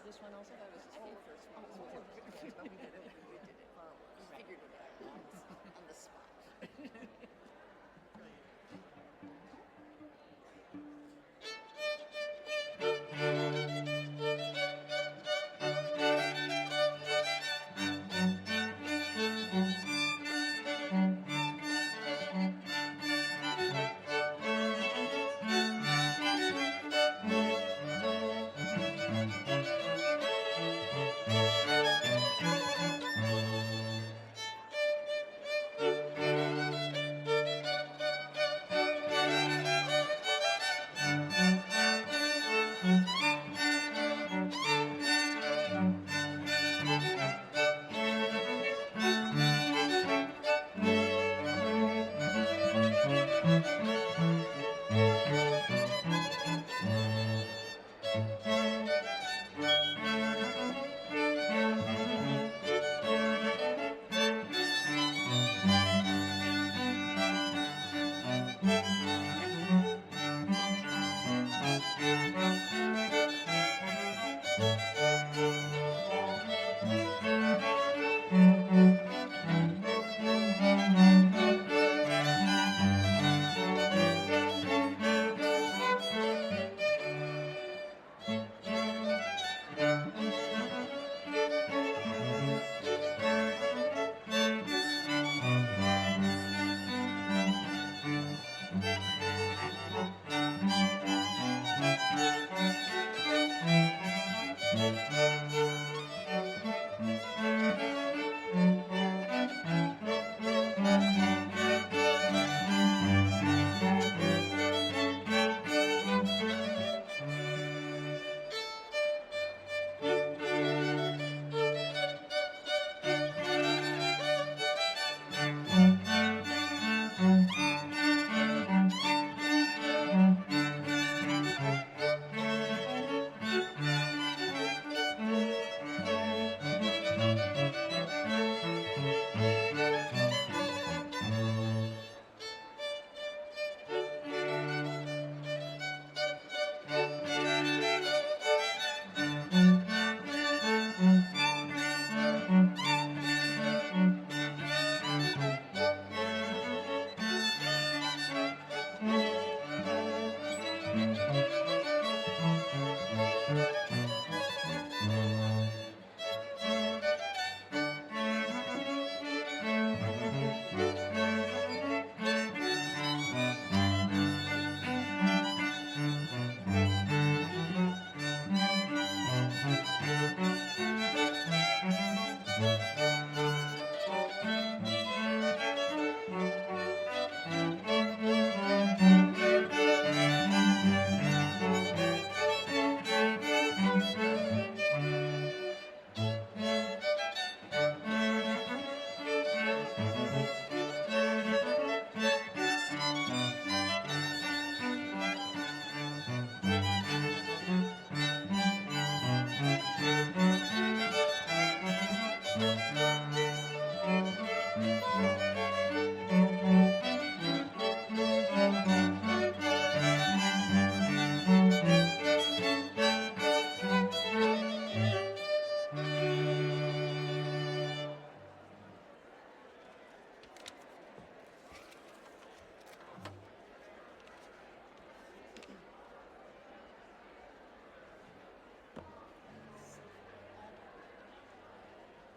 this one also? That was his whole first one. Oh, But okay. we did it. We Right. figured it out on the spot.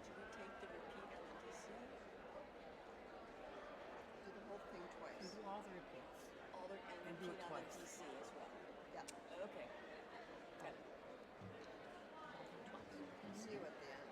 Should we take the repeat on the DC? Do the whole thing twice. Do all the repeats. All the, and do it repeat on the twice. DC as well. Yeah. Okay. Got it. See you at the end.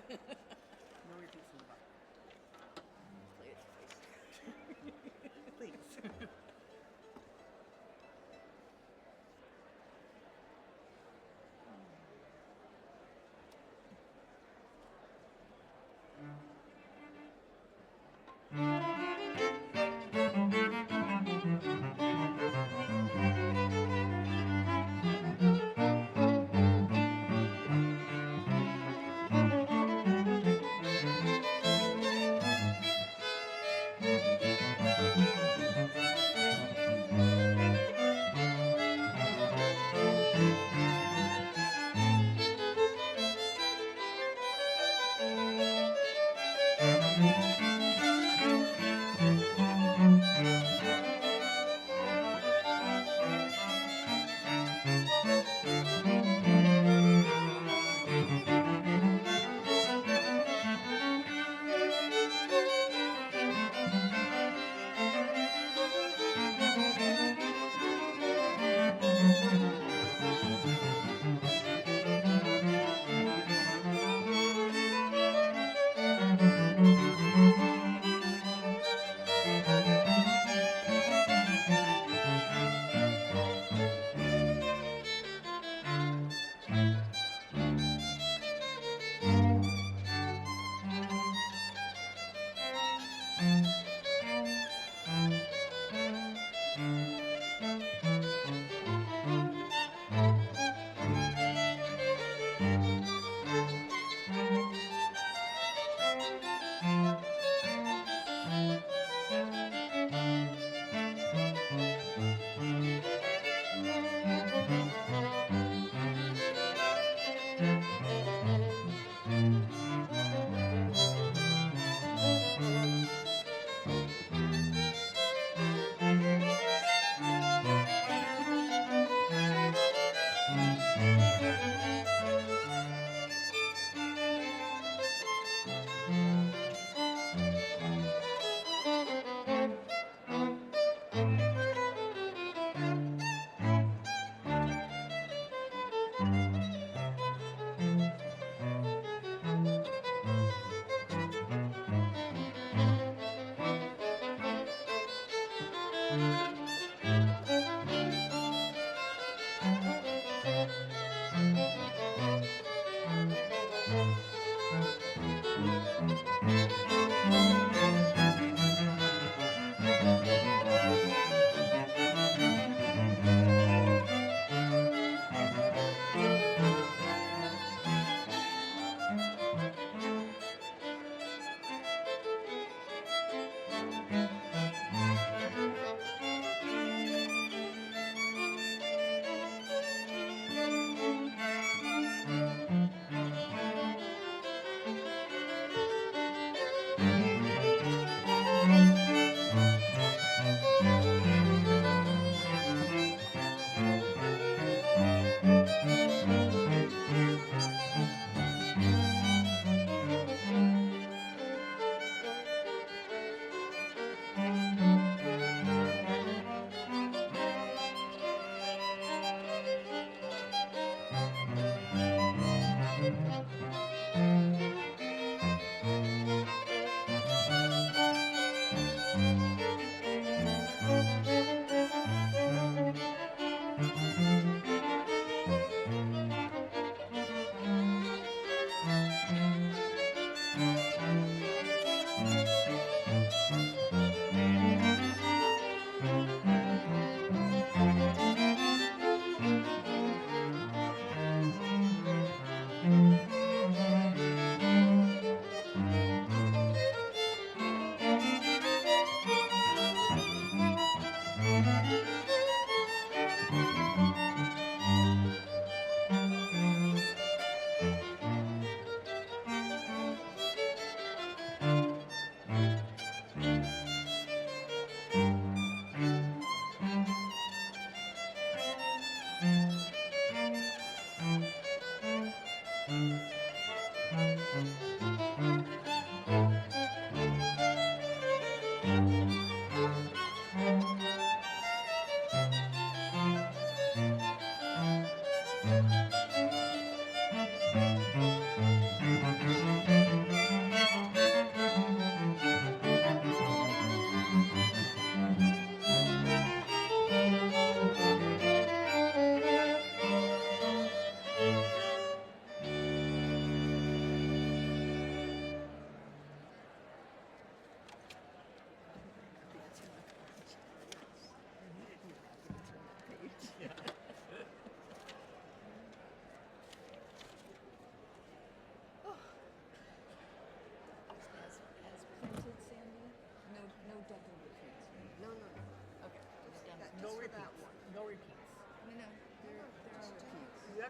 No repeats in the box. Play it twice. Please.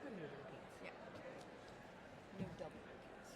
Not going to do the repeats. Yeah. No double repeats.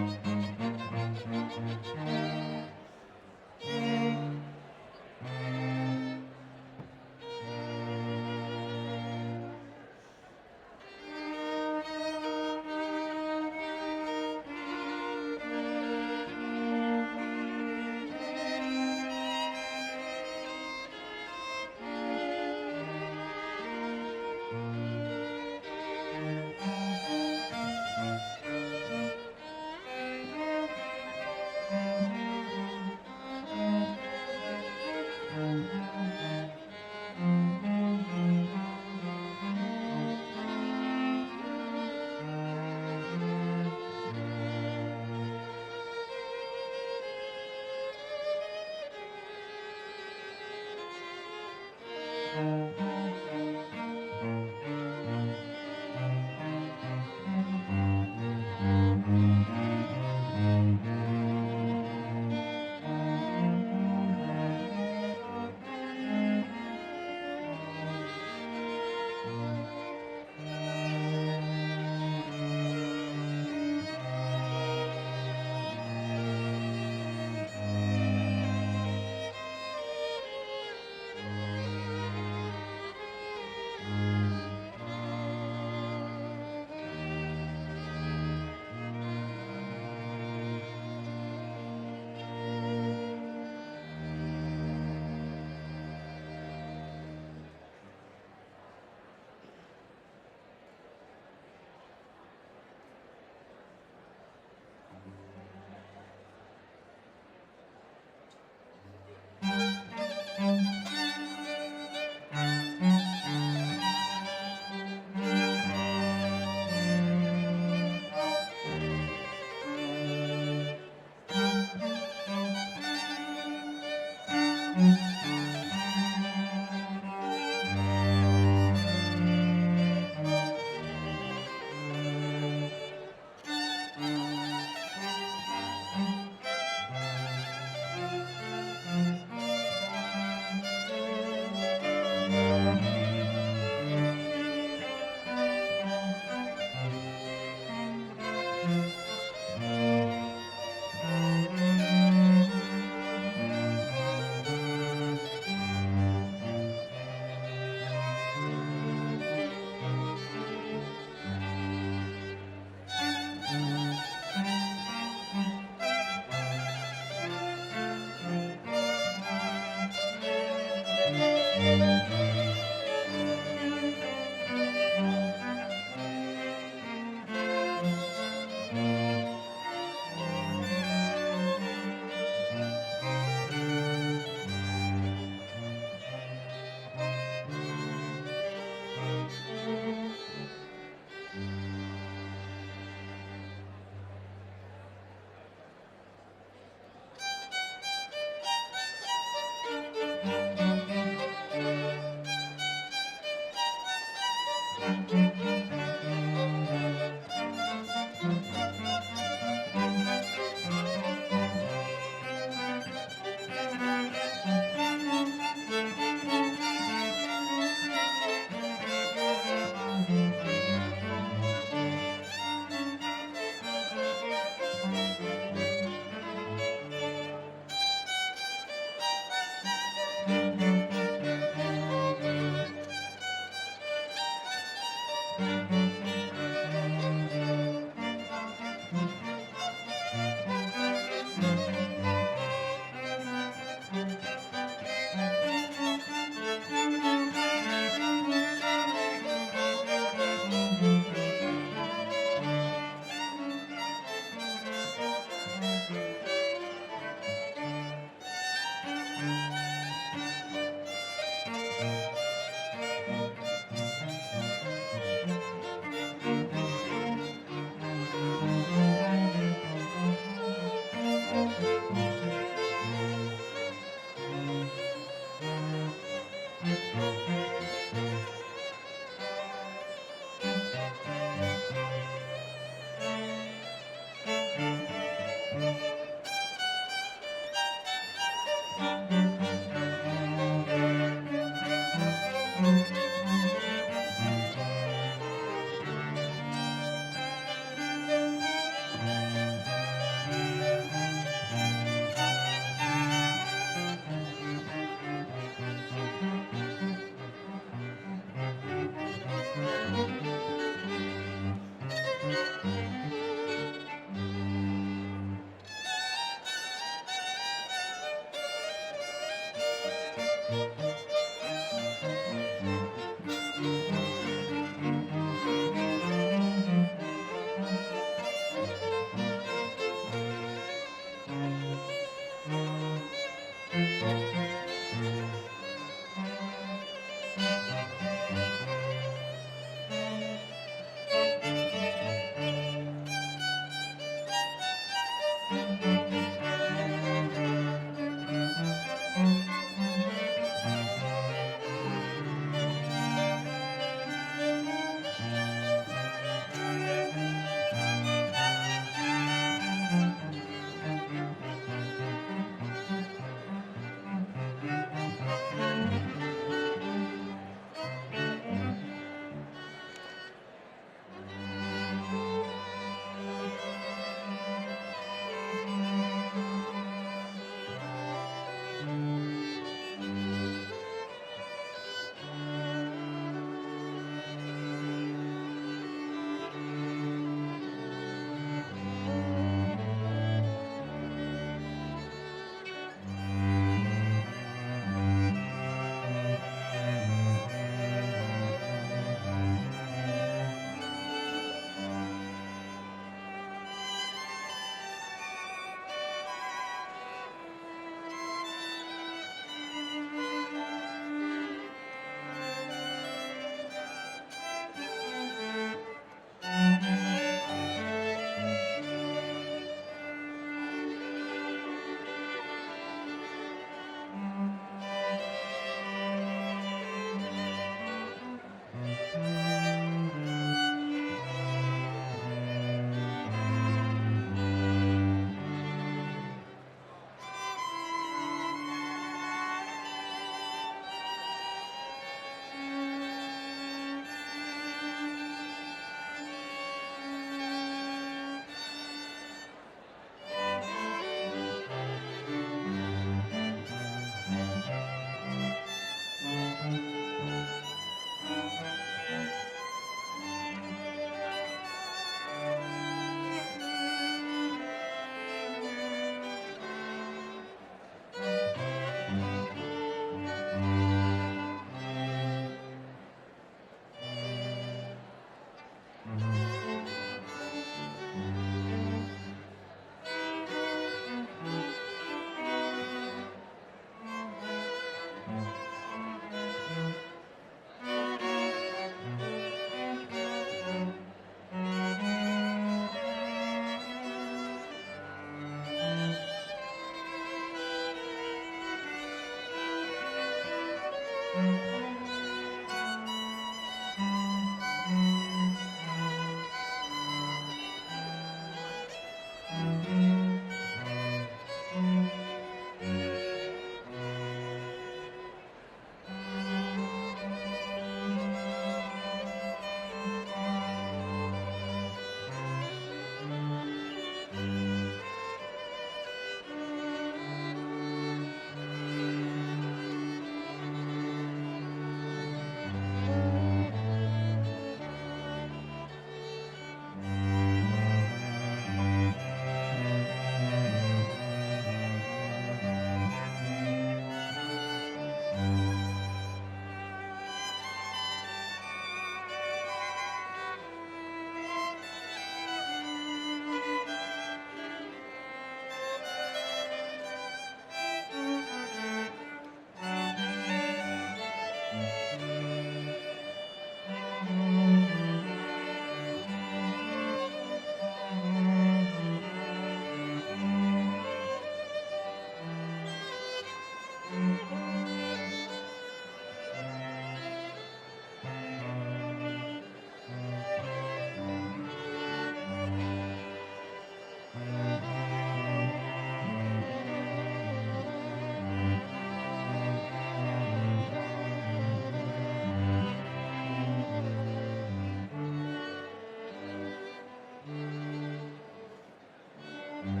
According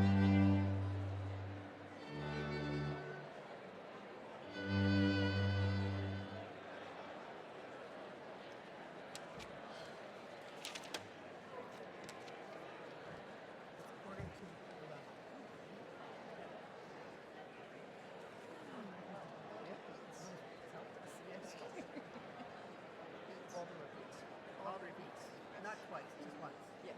to the all the repeats. All the repeats. Not twice, just once. Yes.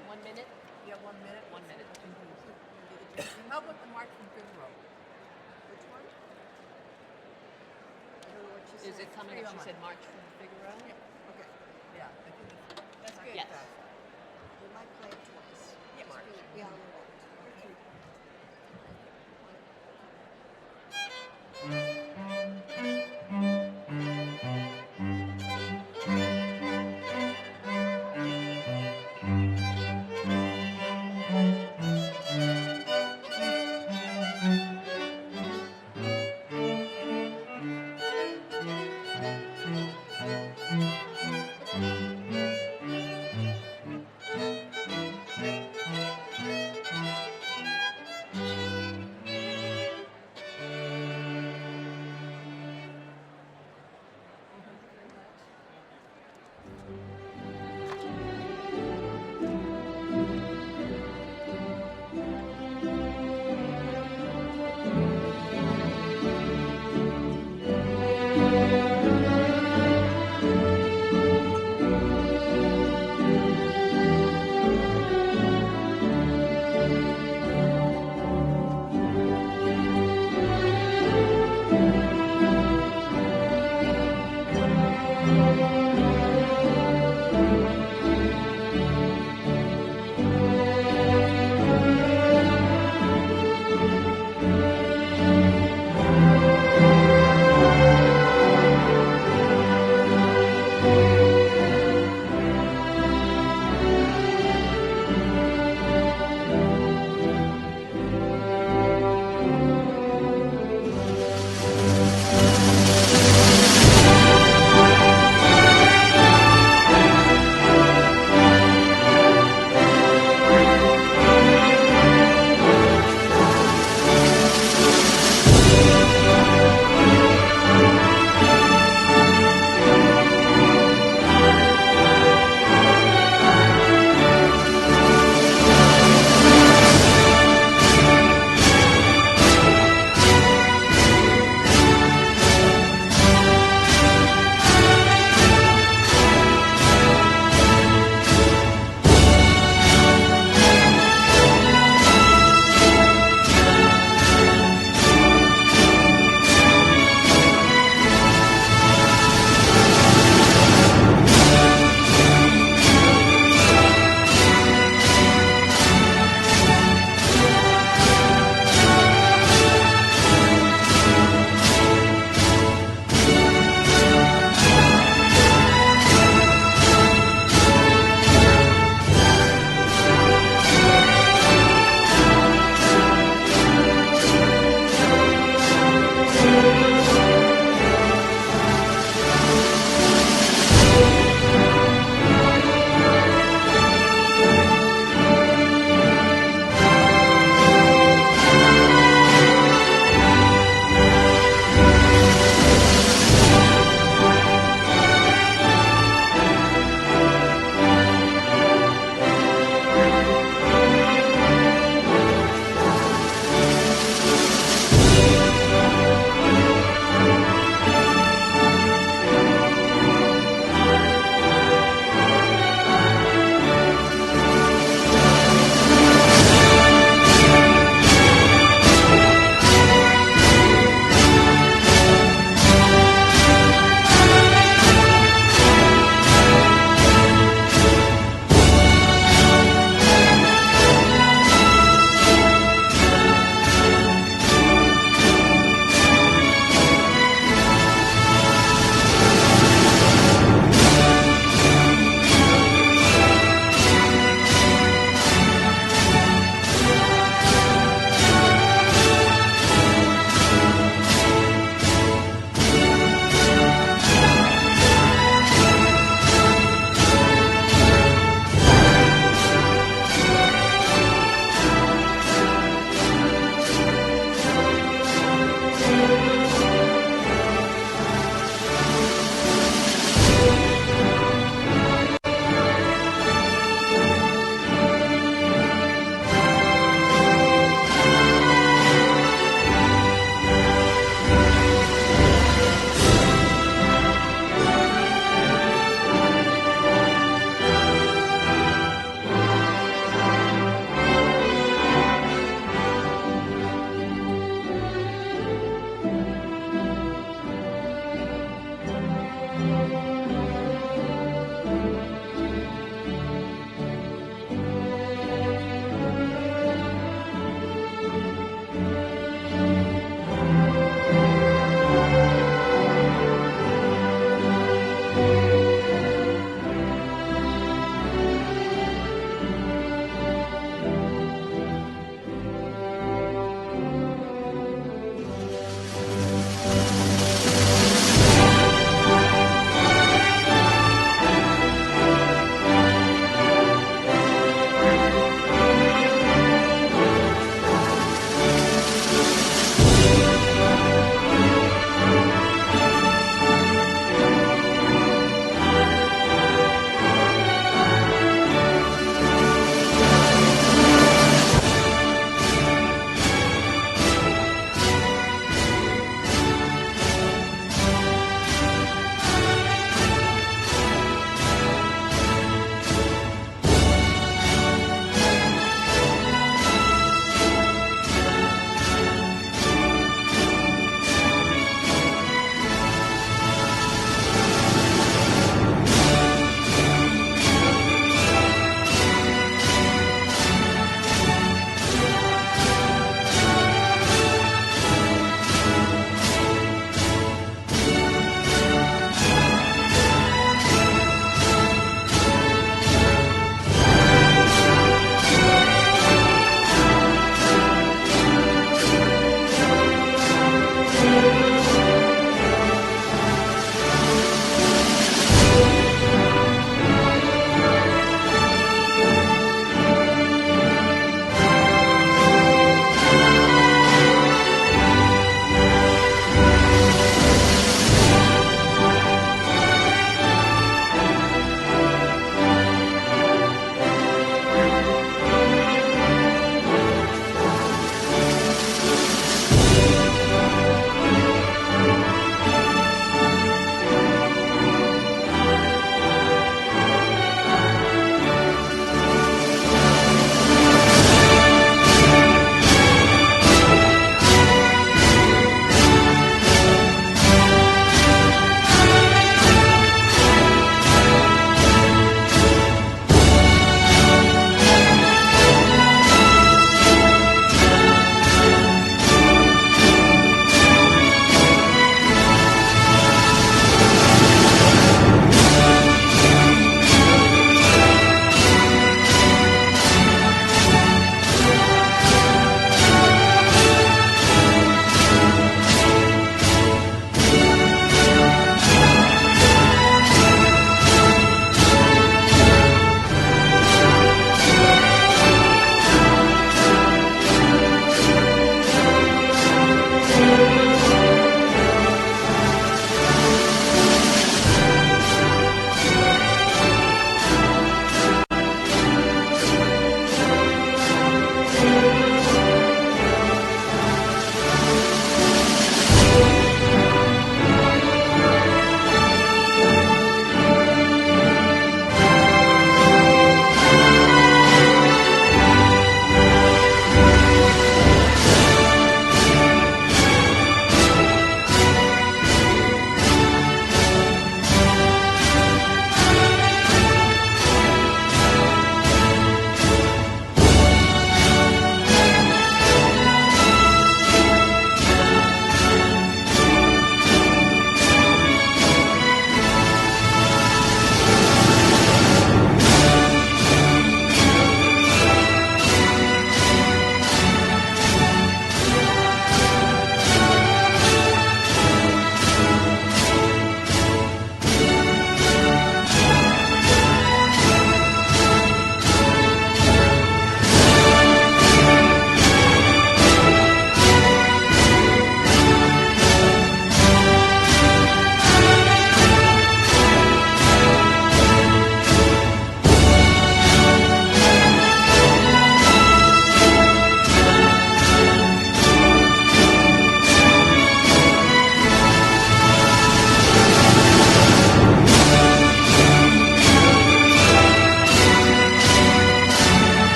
got 1 minute? You have 1 minute? 1 minute. How about the March from Figaro? Which one? I don't know what she Is said. it coming up? She said March from Figaro? Okay. Yeah, I think That's not good. Yes. fast. We might play it twice. Yeah. Just be on the alert. Okay.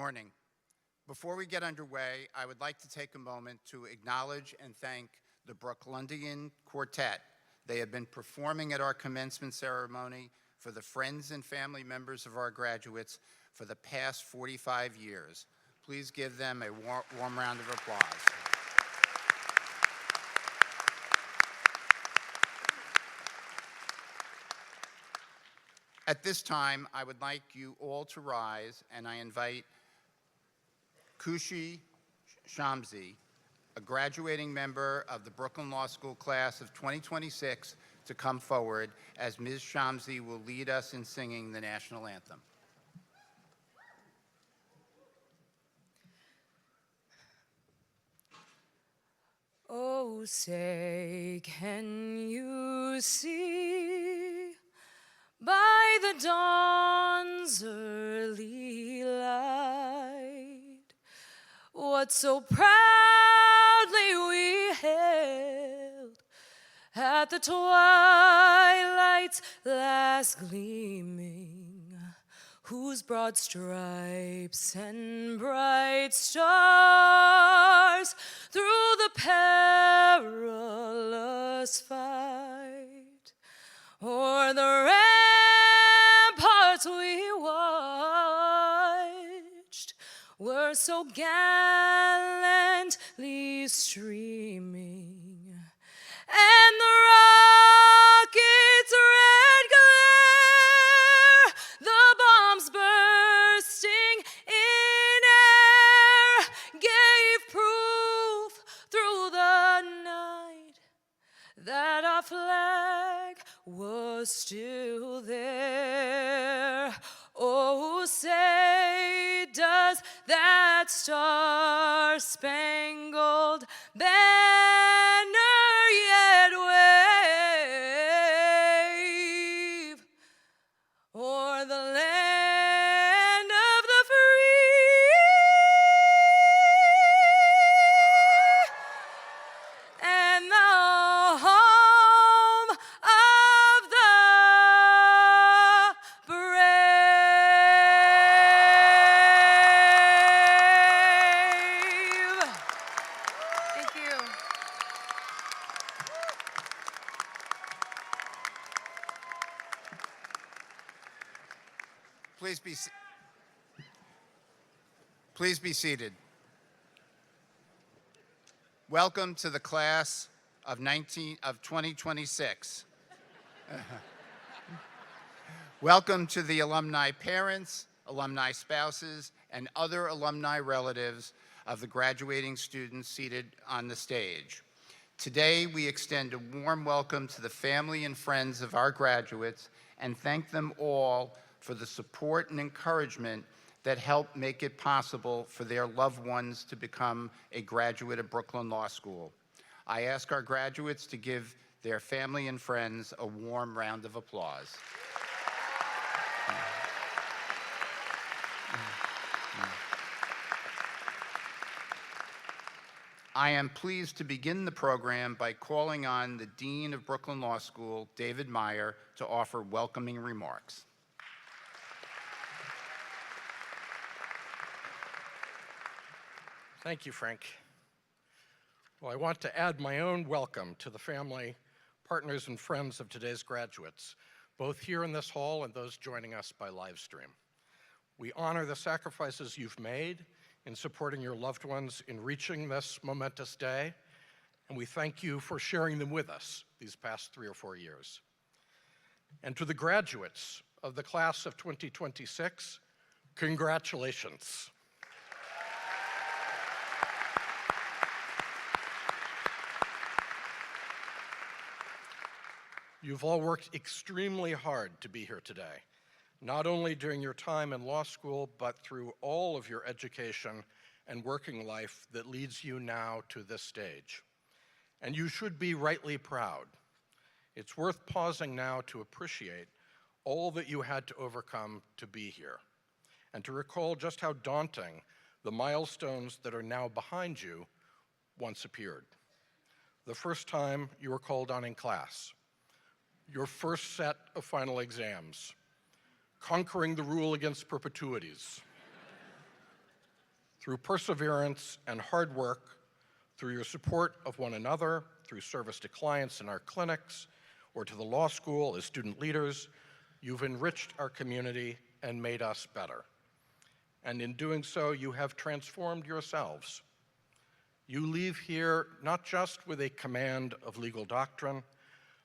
morning. Before we get underway, I would like to take a moment to acknowledge and thank the Brooklyndian Quartet. They have been performing at our commencement ceremony for the friends and family members of our graduates for the past 45 years. Please give them a warm round of applause. At this time, I would like you all to rise, and I invite Kushi Shamsi, a graduating member of the Brooklyn Law School class of 2026, to come forward as Ms. Shamsi will lead us in singing the national anthem. Oh, say, can you see by the dawn's early light what so proudly we hailed at the twilight's last gleaming, whose broad stripes and bright stars through the perilous fight o'er the ramparts we watched were so gallantly streaming, and the rocket's red glare, the bombs bursting in air, gave proof through the night that our flag was still there. Oh, say, does that star-spangled banner yet wave o'er the land of the free and the home of the brave? Thank you. Please be seated. Welcome to the class of 2026. Welcome to the alumni parents, alumni spouses, and other alumni relatives of the graduating students seated on the stage. Today, we extend a warm welcome to the family and friends of our graduates and thank them all for the support and encouragement that helped make it possible for their loved ones to become a graduate of Brooklyn Law School. I ask our graduates to give their family and friends a warm round of applause. I am pleased to begin the program by calling on the Dean of Brooklyn Law School, David Meyer, to offer welcoming remarks. Thank you, Frank. Well, I want to add my own welcome to the family, partners, and friends of today's graduates, both here in this hall and those joining us by live stream. We honor the sacrifices you've made in supporting your loved ones in reaching this momentous day, and we thank you for sharing them with us these past 3 or 4 years. And to the graduates of the class of 2026, congratulations. You've all worked extremely hard to be here today, not only during your time in law school, but through all of your education and working life that leads you now to this stage. And you should be rightly proud. It's worth pausing now to appreciate all that you had to overcome to be here, and to recall just how daunting the milestones that are now behind you once appeared. The first time you were called on in class, your first set of final exams, conquering the rule against perpetuities, Through perseverance and hard work, through your support of one another, through service to clients in our clinics, or to the law school as student leaders, you've enriched our community and made us better. And in doing so, you have transformed yourselves. You leave here not just with a command of legal doctrine,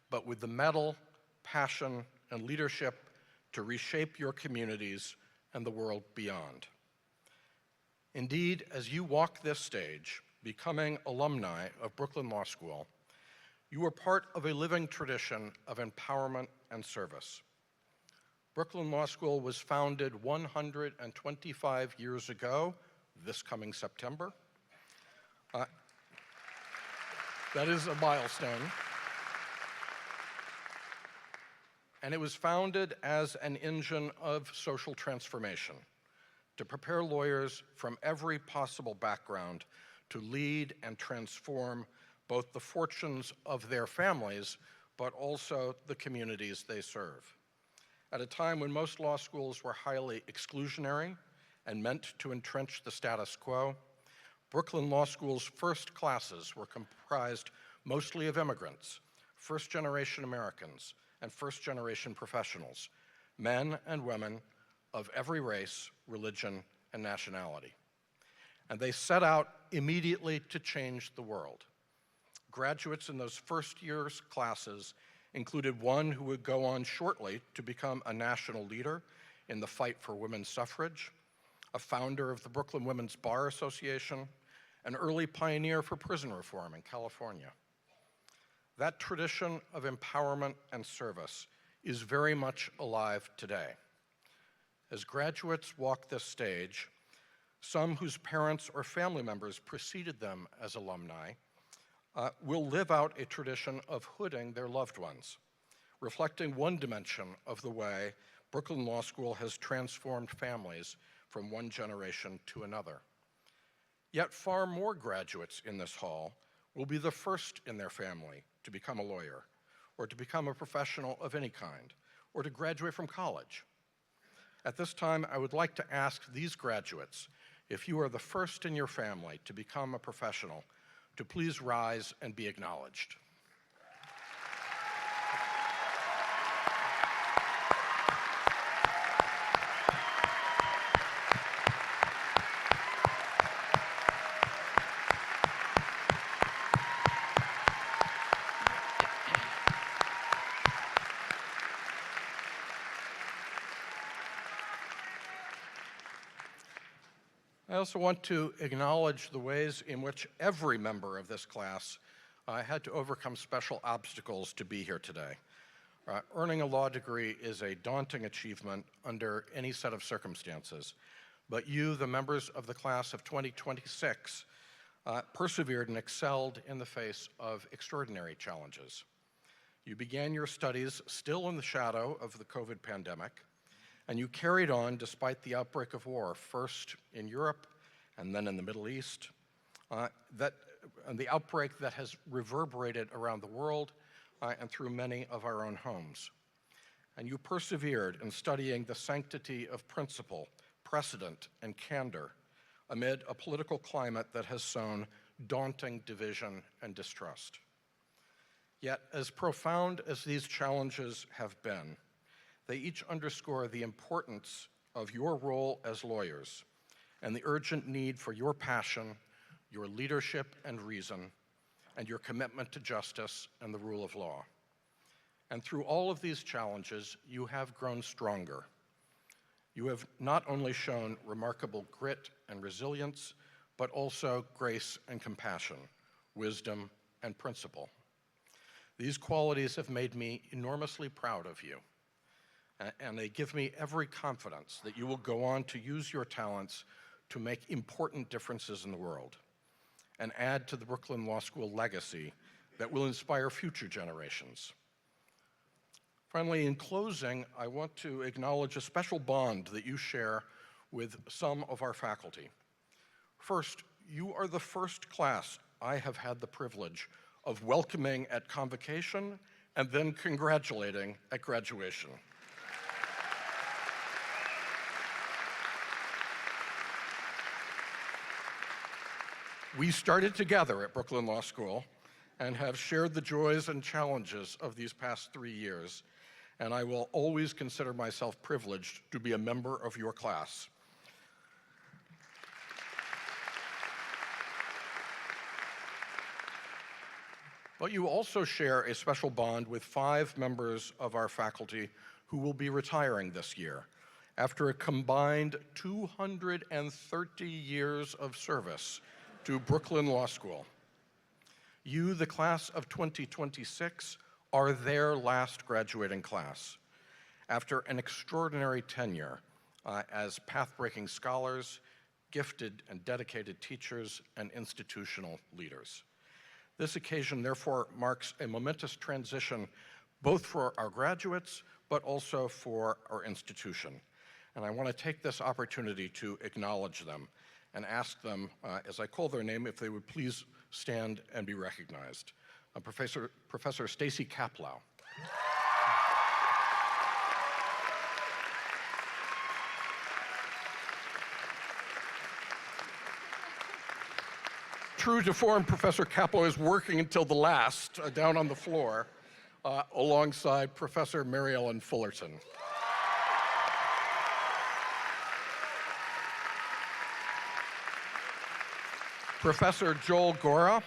but with the mettle, passion, and leadership to reshape your communities and the world beyond. Indeed, as you walk this stage, becoming alumni of Brooklyn Law School, you are part of a living tradition of empowerment and service. Brooklyn Law School was founded 125 years ago, this coming September. That is a milestone. And it was founded as an engine of social transformation to prepare lawyers from every possible background to lead and transform both the fortunes of their families, but also the communities they serve. At a time when most law schools were highly exclusionary and meant to entrench the status quo, Brooklyn Law School's first classes were comprised mostly of immigrants, first-generation Americans, and first-generation professionals, men and women of every race, religion, and nationality. And they set out immediately to change the world. Graduates in those first year's classes included one who would go on shortly to become a national leader in the fight for women's suffrage, a founder of the Brooklyn Women's Bar Association, an early pioneer for prison reform in California. That tradition of empowerment and service is very much alive today. As graduates walk this stage, some whose parents or family members preceded them as alumni will live out a tradition of hooding their loved ones, reflecting one dimension of the way Brooklyn Law School has transformed families from one generation to another. Yet far more graduates in this hall will be the first in their family to become a lawyer, or to become a professional of any kind, or to graduate from college. At this time, I would like to ask these graduates, if you are the first in your family to become a professional, to please rise and be acknowledged. I also want to acknowledge the ways in which every member of this class had to overcome special obstacles to be here today. Earning a law degree is a daunting achievement under any set of circumstances, but you, the members of the class of 2026, persevered and excelled in the face of extraordinary challenges. You began your studies still in the shadow of the COVID pandemic, and you carried on despite the outbreak of war, first in Europe and then in the Middle East, and the outbreak that has reverberated around the world and through many of our own homes. And you persevered in studying the sanctity of principle, precedent, and candor amid a political climate that has sown daunting division and distrust. Yet, as profound as these challenges have been, they each underscore the importance of your role as lawyers and the urgent need for your passion, your leadership and reason, and your commitment to justice and the rule of law. And through all of these challenges, you have grown stronger. You have not only shown remarkable grit and resilience, but also grace and compassion, wisdom and principle. These qualities have made me enormously proud of you. And they give me every confidence that you will go on to use your talents to make important differences in the world and add to the Brooklyn Law School legacy that will inspire future generations. Finally, in closing, I want to acknowledge a special bond that you share with some of our faculty. First, you are the first class I have had the privilege of welcoming at convocation and then congratulating at graduation. We started together at Brooklyn Law School and have shared the joys and challenges of these past 3 years, and I will always consider myself privileged to be a member of your class. But you also share a special bond with 5 members of our faculty who will be retiring this year after a combined 230 years of service to Brooklyn Law School. You, the class of 2026, are their last graduating class after an extraordinary tenure as path-breaking scholars, gifted and dedicated teachers, and institutional leaders. This occasion, therefore, marks a momentous transition both for our graduates, but also for our institution. And I want to take this opportunity to acknowledge them and ask them, as I call their name, if they would please stand and be recognized. Professor Stacy Kaplow. True to form, Professor Kaplow is working until the last, down on the floor, alongside Professor Mary Ellen Fullerton. Professor Joel Gora.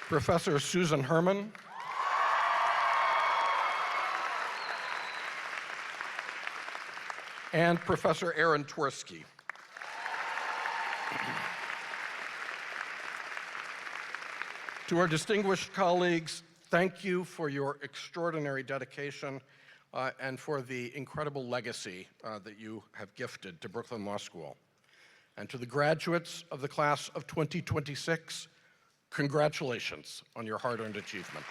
Professor Susan Herman. And Professor Aaron Twersky. To our distinguished colleagues, thank you for your extraordinary dedication and for the incredible legacy that you have gifted to Brooklyn Law School. And to the graduates of the class of 2026, congratulations on your hard-earned achievement.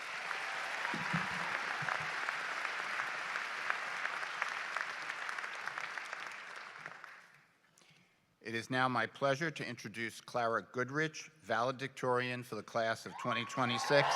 It is now my pleasure to introduce Clara Goodrich, valedictorian for the class of 2026.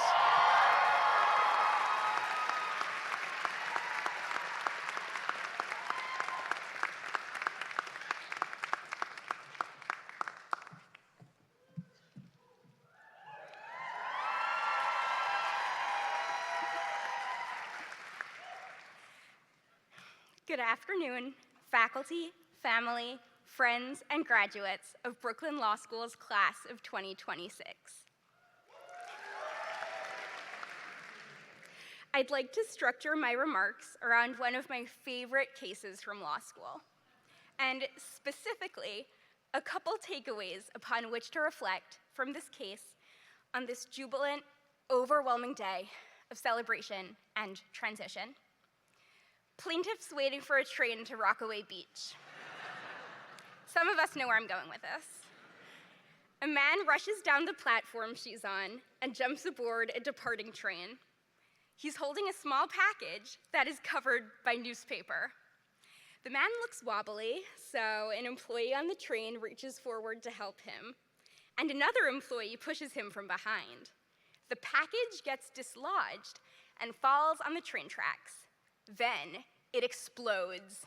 Good afternoon, faculty, family, friends, and graduates of Brooklyn Law School's class of 2026. I'd like to structure my remarks around one of my favorite cases from law school, and specifically, a couple takeaways upon which to reflect from this case on this jubilant, overwhelming day of celebration and transition. Plaintiffs waiting for a train to Rockaway Beach. Some of us know where I'm going with this. A man rushes down the platform she's on and jumps aboard a departing train. He's holding a small package that is covered by newspaper. The man looks wobbly, so an employee on the train reaches forward to help him, and another employee pushes him from behind. The package gets dislodged and falls on the train tracks. Then it explodes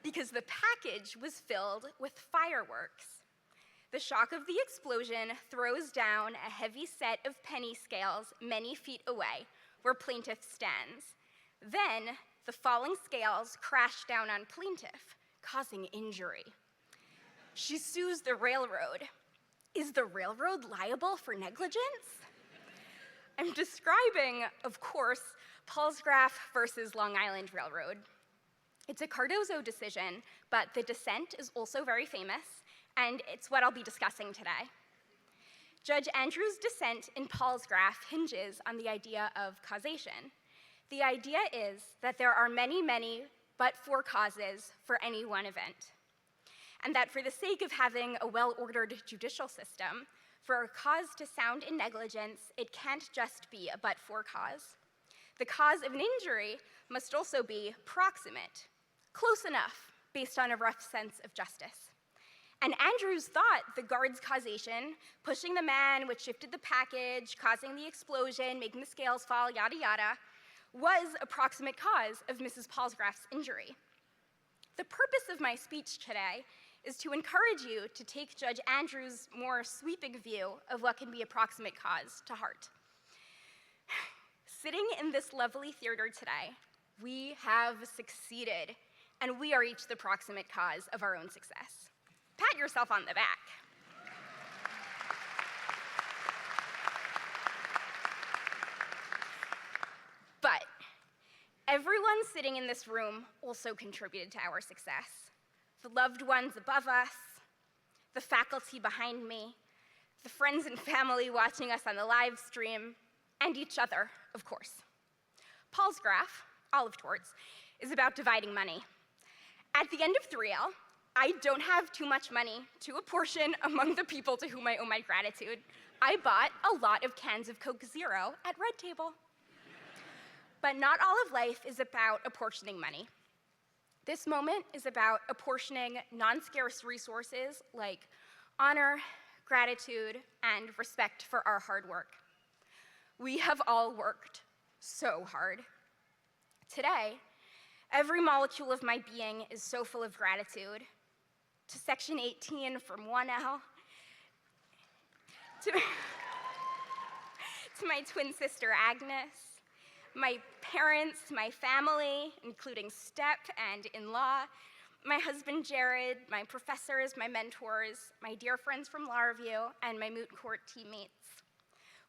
because the package was filled with fireworks. The shock of the explosion throws down a heavy set of penny scales many feet away where plaintiff stands. Then the falling scales crash down on plaintiff, causing injury. She sues the railroad. Is the railroad liable for negligence? I'm describing, of course, Palsgraf versus Long Island Railroad. It's a Cardozo decision, but the dissent is also very famous, and it's what I'll be discussing today. Judge Andrews' dissent in Palsgraf hinges on the idea of causation. The idea is that there are many, many but-for causes for any one event, and that for the sake of having a well-ordered judicial system, for a cause to sound in negligence, it can't just be a but-for cause. The cause of an injury must also be proximate, close enough, based on a rough sense of justice. And Andrews thought the guard's causation, pushing the man which shifted the package, causing the explosion, making the scales fall, yada yada, was a proximate cause of Mrs. Palsgraf's injury. The purpose of my speech today is to encourage you to take Judge Andrews' more sweeping view of what can be a proximate cause to heart. Sitting in this lovely theater today, we have succeeded, and we are each the proximate cause of our own success. Pat yourself on the back. But everyone sitting in this room also contributed to our success. The loved ones above us, the faculty behind me, the friends and family watching us on the live stream, and each other, of course. Paul's graph, olive torts, is about dividing money. At the end of 3L, I don't have too much money to apportion among the people to whom I owe my gratitude. I bought a lot of cans of Coke Zero at Red Table. But not all of life is about apportioning money. This moment is about apportioning non-scarce resources like honor, gratitude, and respect for our hard work. We have all worked so hard. Today, every molecule of my being is so full of gratitude to Section 18 from 1L, to my twin sister Agnes, my parents, my family, including step and in-law, my husband Jared, my professors, my mentors, my dear friends from law review, and my moot court teammates.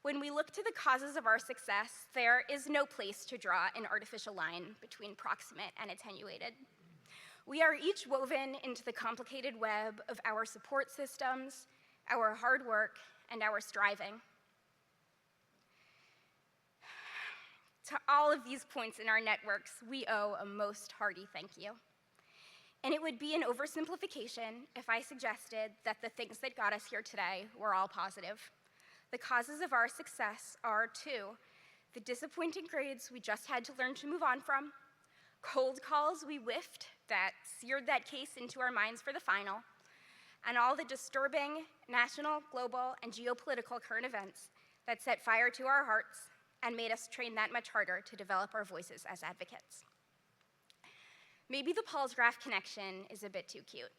When we look to the causes of our success, there is no place to draw an artificial line between proximate and attenuated. We are each woven into the complicated web of our support systems, our hard work, and our striving. To all of these points in our networks, we owe a most hearty thank you. And it would be an oversimplification if I suggested that the things that got us here today were all positive. The causes of our success are, too, the disappointing grades we just had to learn to move on from, cold calls we whiffed that seared that case into our minds for the final, and all the disturbing national, global, and geopolitical current events that set fire to our hearts and made us train that much harder to develop our voices as advocates. Maybe the Paul's graph connection is a bit too cute,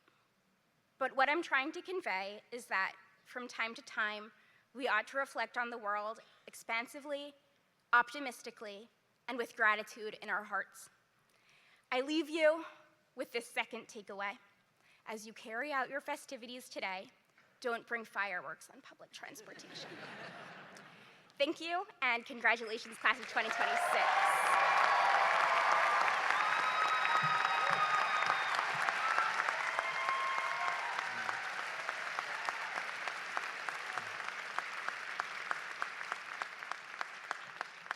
but what I'm trying to convey is that from time to time, we ought to reflect on the world expansively, optimistically, and with gratitude in our hearts. I leave you with this second takeaway. As you carry out your festivities today, don't bring fireworks on public transportation. Thank you, and congratulations, class of 2026.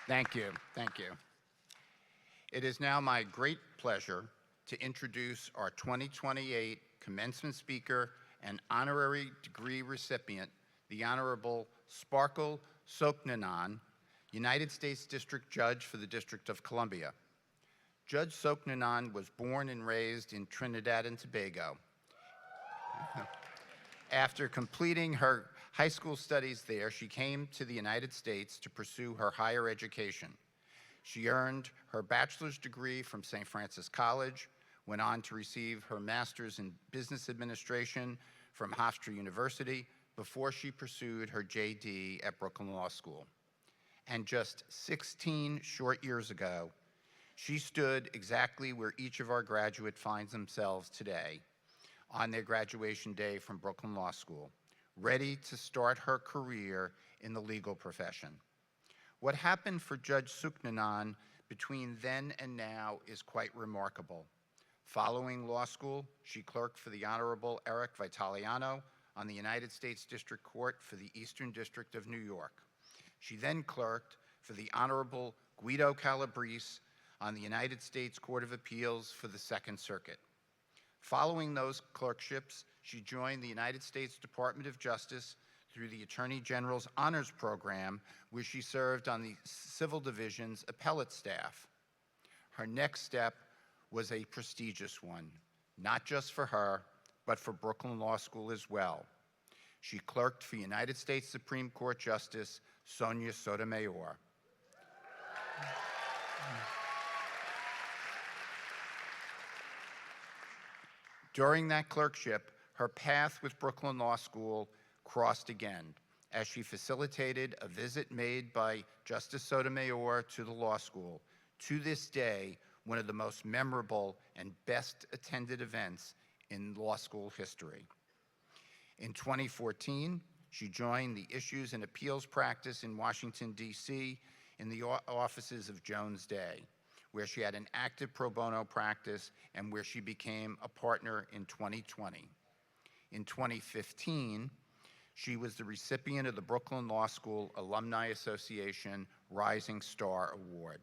Thank you, thank you. It is now my great pleasure to introduce our 2028 commencement speaker and honorary degree recipient, the Honorable Sparkle Soknanan, United States District Judge for the District of Columbia. Judge Soknanan was born and raised in Trinidad and Tobago. After completing her high school studies there, she came to the United States to pursue her higher education. She earned her bachelor's degree from St. Francis College, went on to receive her master's in business administration from Hofstra University before she pursued her JD at Brooklyn Law School. And just 16 short years ago, she stood exactly where each of our graduates finds themselves today on their graduation day from Brooklyn Law School, ready to start her career in the legal profession. What happened for Judge Soknanan between then and now is quite remarkable. Following law school, she clerked for the Honorable Eric Vitaliano on the United States District Court for the Eastern District of New York. She then clerked for the Honorable Guido Calabrese on the United States Court of Appeals for the Second Circuit. Following those clerkships, she joined the United States Department of Justice through the Attorney General's Honors Program, where she served on the Civil Division's appellate staff. Her next step was a prestigious one, not just for her, but for Brooklyn Law School as well. She clerked for United States Supreme Court Justice Sonia Sotomayor. During that clerkship, her path with Brooklyn Law School crossed again as she facilitated a visit made by Justice Sotomayor to the law school. To this day, one of the most memorable and best attended events in law school history. In 2014, she joined the Issues and Appeals practice in Washington, D.C. in the offices of Jones Day, where she had an active pro bono practice and where she became a partner in 2020. In 2015, she was the recipient of the Brooklyn Law School Alumni Association Rising Star Award.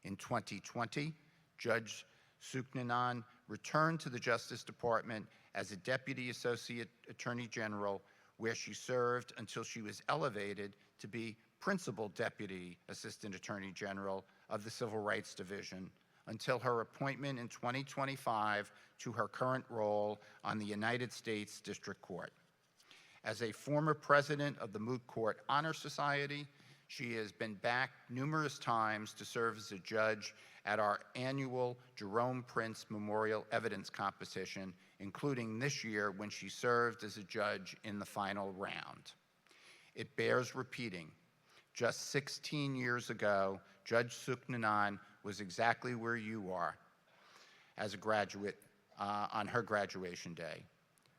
In 2020, Judge Suknanan returned to the Justice Department as a Deputy Associate Attorney General, where she served until she was elevated to be Principal Deputy Assistant Attorney General of the Civil Rights Division, until her appointment in 2025 to her current role on the United States District Court. As a former president of the Moot Court Honor Society, she has been back numerous times to serve as a judge at our annual Jerome Prince Memorial Evidence Competition, including this year when she served as a judge in the final round. It bears repeating, just 16 years ago, Judge Suknanan was exactly where you are as a graduate on her graduation day.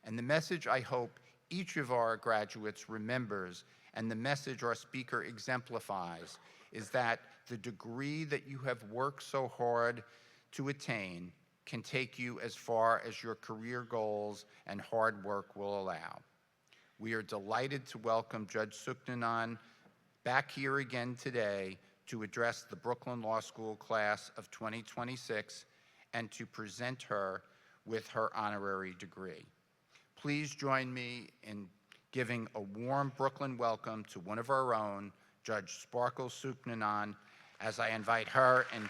And the message I hope each of our graduates remembers, and the message our speaker exemplifies, is that the degree that you have worked so hard to attain can take you as far as your career goals and hard work will allow. We are delighted to welcome Judge Suknanan back here again today to address the Brooklyn Law School class of 2026 and to present her with her honorary degree. Please join me in giving a warm Brooklyn welcome to one of our own, Judge Sparkle Suknanan, as I invite her and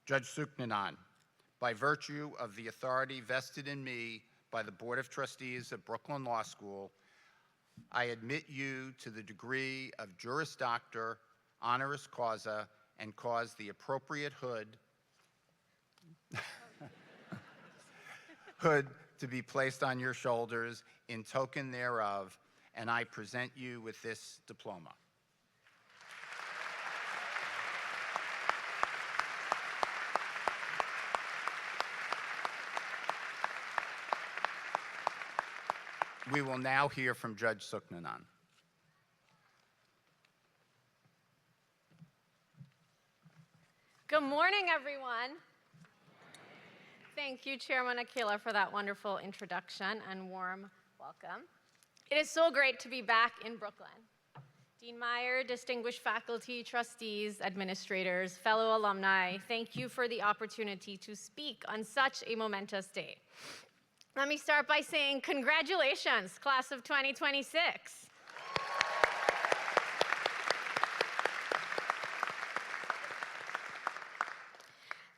Judge Suknanan, by virtue of the authority vested in me by the Board of Trustees of Brooklyn Law School, I admit you to the degree of Juris Doctor, honoris causa, and cause the appropriate hood to be placed on your shoulders in token thereof, and I present you with this diploma. We will now hear from Judge Suknanan. Good morning, everyone. Thank you, Chairman Akila, for that wonderful introduction and warm welcome. It is so great to be back in Brooklyn. Dean Meyer, distinguished faculty, trustees, administrators, fellow alumni, thank you for the opportunity to speak on such a momentous day. Let me start by saying congratulations, class of 2026.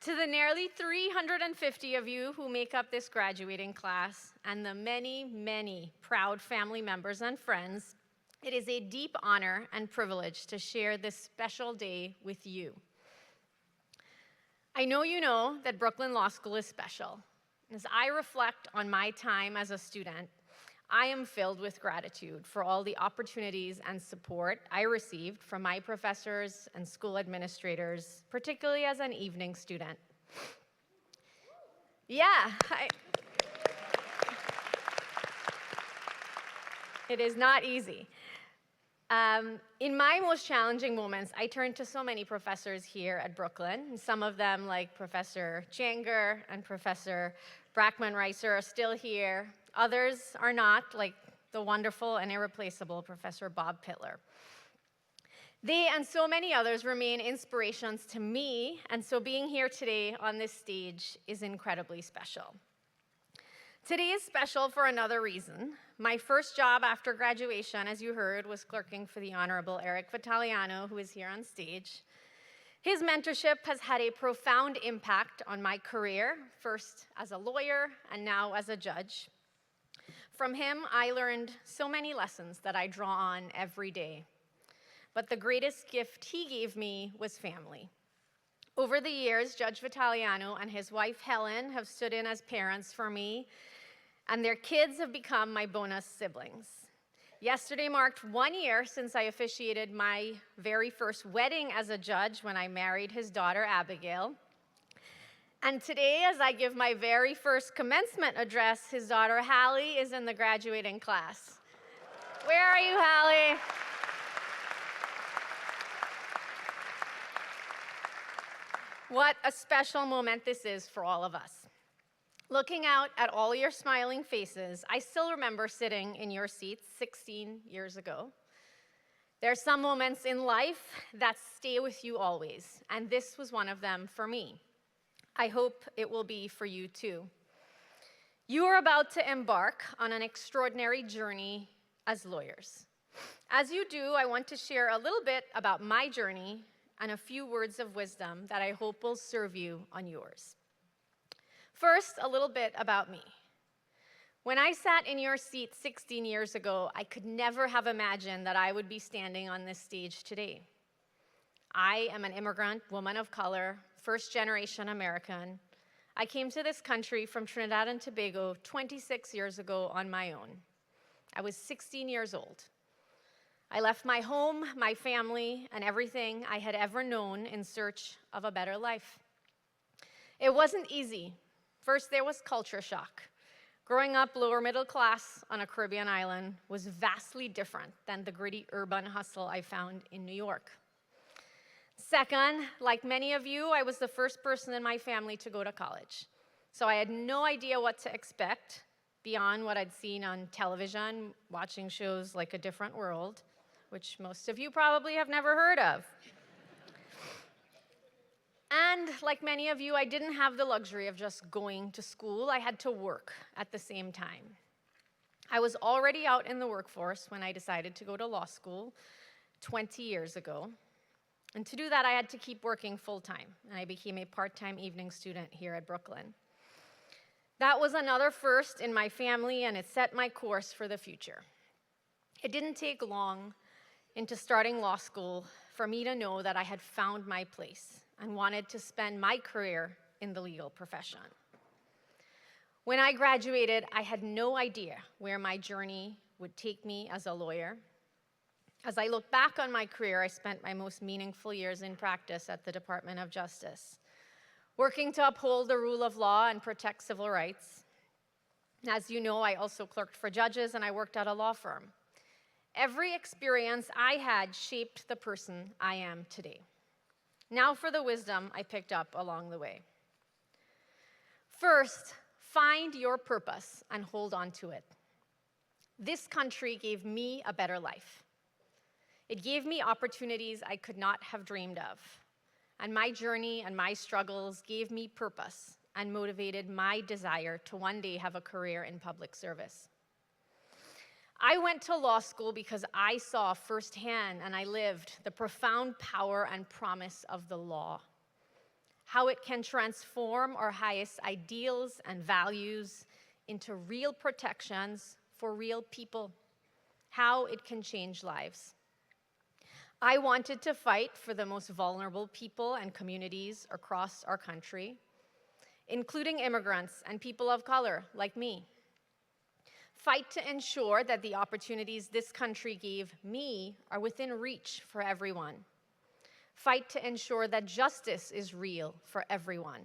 To the nearly 350 of you who make up this graduating class and the many, many proud family members and friends, it is a deep honor and privilege to share this special day with you. I know you know that Brooklyn Law School is special. As I reflect on my time as a student, I am filled with gratitude for all the opportunities and support I received from my professors and school administrators, particularly as an evening student. It is not easy. In my most challenging moments, I turned to so many professors here at Brooklyn. Some of them, like Professor Changer and Professor Brackman-Reiser, are still here. Others are not, like the wonderful and irreplaceable Professor Bob Pittler. They and so many others remain inspirations to me, and so being here today on this stage is incredibly special. Today is special for another reason. My first job after graduation, as you heard, was clerking for the Honorable Eric Vitaliano, who is here on stage. His mentorship has had a profound impact on my career, first as a lawyer and now as a judge. From him, I learned so many lessons that I draw on every day. But the greatest gift he gave me was family. Over the years, Judge Vitaliano and his wife Helen have stood in as parents for me, and their kids have become my bonus siblings. Yesterday marked 1 year since I officiated my very first wedding as a judge when I married his daughter, Abigail. And today, as I give my very first commencement address, his daughter, Hallie, is in the graduating class. Where are you, Hallie? What a special moment this is for all of us. Looking out at all your smiling faces, I still remember sitting in your seats 16 years ago. There are some moments in life that stay with you always, and this was one of them for me. I hope it will be for you too. You are about to embark on an extraordinary journey as lawyers. As you do, I want to share a little bit about my journey and a few words of wisdom that I hope will serve you on yours. First, a little bit about me. When I sat in your seat 16 years ago, I could never have imagined that I would be standing on this stage today. I am an immigrant woman of color, first-generation American. I came to this country from Trinidad and Tobago 26 years ago on my own. I was 16 years old. I left my home, my family, and everything I had ever known in search of a better life. It wasn't easy. First, there was culture shock. Growing up lower middle class on a Caribbean island was vastly different than the gritty urban hustle I found in New York. Second, like many of you, I was the first person in my family to go to college. So I had no idea what to expect beyond what I'd seen on television, watching shows like A Different World, which most of you probably have never heard of. And like many of you, I didn't have the luxury of just going to school. I had to work at the same time. I was already out in the workforce when I decided to go to law school 20 years ago. And to do that, I had to keep working full-time, and I became a part-time evening student here at Brooklyn. That was another first in my family, and it set my course for the future. It didn't take long into starting law school for me to know that I had found my place and wanted to spend my career in the legal profession. When I graduated, I had no idea where my journey would take me as a lawyer. As I look back on my career, I spent my most meaningful years in practice at the Department of Justice, working to uphold the rule of law and protect civil rights. As you know, I also clerked for judges and I worked at a law firm. Every experience I had shaped the person I am today. Now for the wisdom I picked up along the way. First, find your purpose and hold on to it. This country gave me a better life. It gave me opportunities I could not have dreamed of. And my journey and my struggles gave me purpose and motivated my desire to one day have a career in public service. I went to law school because I saw firsthand and I lived the profound power and promise of the law, how it can transform our highest ideals and values into real protections for real people, how it can change lives. I wanted to fight for the most vulnerable people and communities across our country, including immigrants and people of color like me. Fight to ensure that the opportunities this country gave me are within reach for everyone. Fight to ensure that justice is real for everyone.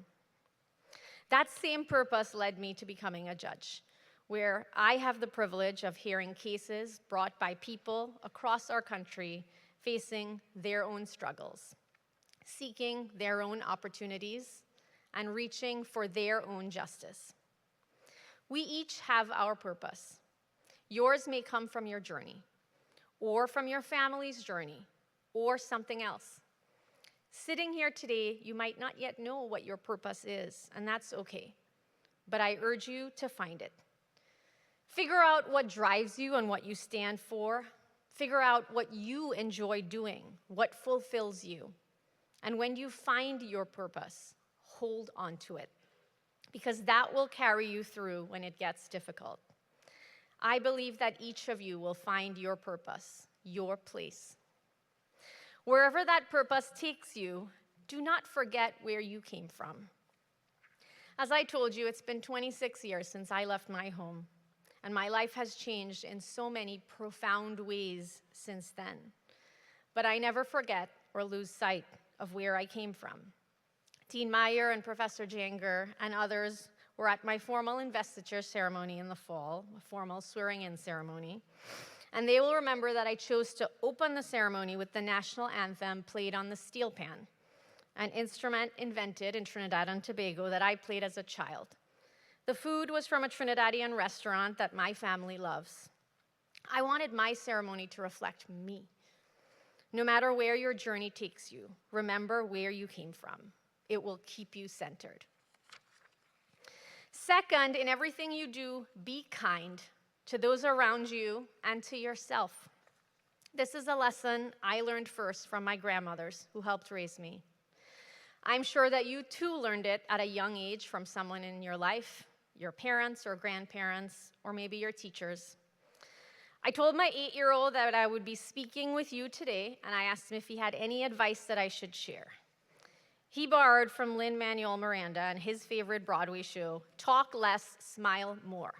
That same purpose led me to becoming a judge, where I have the privilege of hearing cases brought by people across our country facing their own struggles, seeking their own opportunities, and reaching for their own justice. We each have our purpose. Yours may come from your journey, or from your family's journey, or something else. Sitting here today, you might not yet know what your purpose is, and that's okay. But I urge you to find it. Figure out what drives you and what you stand for. Figure out what you enjoy doing, what fulfills you, And when you find your purpose, hold on to it, because that will carry you through when it gets difficult. I believe that each of you will find your purpose, your place. Wherever that purpose takes you, do not forget where you came from. As I told you, it's been 26 years since I left my home, and my life has changed in so many profound ways since then. But I never forget or lose sight of where I came from. Dean Meyer and Professor Janger and others were at my formal investiture ceremony in the fall, a formal swearing-in ceremony, and they will remember that I chose to open the ceremony with the national anthem played on the steel pan, an instrument invented in Trinidad and Tobago that I played as a child. The food was from a Trinidadian restaurant that my family loves. I wanted my ceremony to reflect me. No matter where your journey takes you, remember where you came from. It will keep you centered. Second, in everything you do, be kind to those around you and to yourself. This is a lesson I learned first from my grandmothers who helped raise me. I'm sure that you too learned it at a young age from someone in your life, your parents or grandparents, or maybe your teachers. I told my 8-year-old that I would be speaking with you today, and I asked him if he had any advice that I should share. He borrowed from Lin-Manuel Miranda and his favorite Broadway show, Talk Less, Smile More.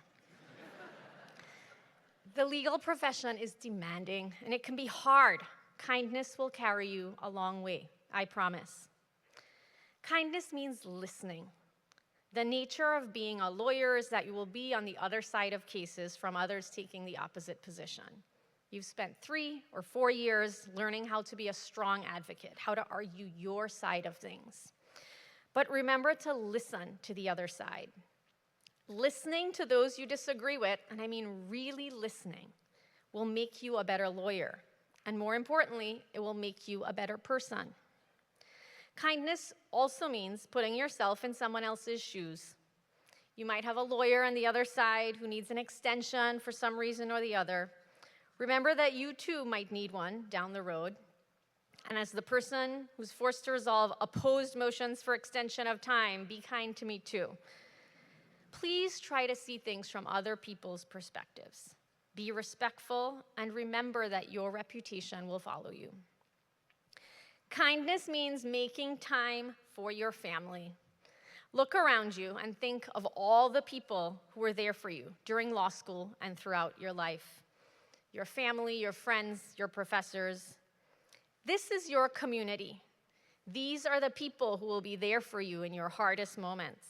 The legal profession is demanding, and it can be hard. Kindness will carry you a long way, I promise. Kindness means listening. The nature of being a lawyer is that you will be on the other side of cases from others taking the opposite position. You've spent 3 or 4 years learning how to be a strong advocate, how to argue your side of things. But remember to listen to the other side. Listening to those you disagree with, and I mean really listening, will make you a better lawyer. And more importantly, it will make you a better person. Kindness also means putting yourself in someone else's shoes. You might have a lawyer on the other side who needs an extension for some reason or the other. Remember that you too might need one down the road. And as the person who's forced to resolve opposed motions for extension of time, be kind to me too. Please try to see things from other people's perspectives. Be respectful and remember that your reputation will follow you. Kindness means making time for your family. Look around you and think of all the people who were there for you during law school and throughout your life. Your family, your friends, your professors. This is your community. These are the people who will be there for you in your hardest moments.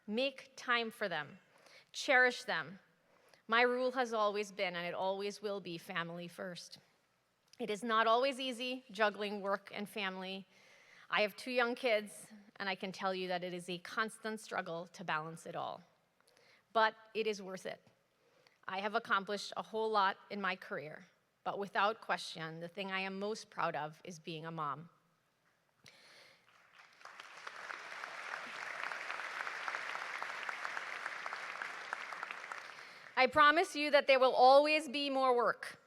Make time for them. Cherish them. My rule has always been, and it always will be, family first. It is not always easy juggling work and family. I have 2 young kids, and I can tell you that it is a constant struggle to balance it all. But it is worth it. I have accomplished a whole lot in my career, but without question, the thing I am most proud of is being a mom. I promise you that there will always be more work,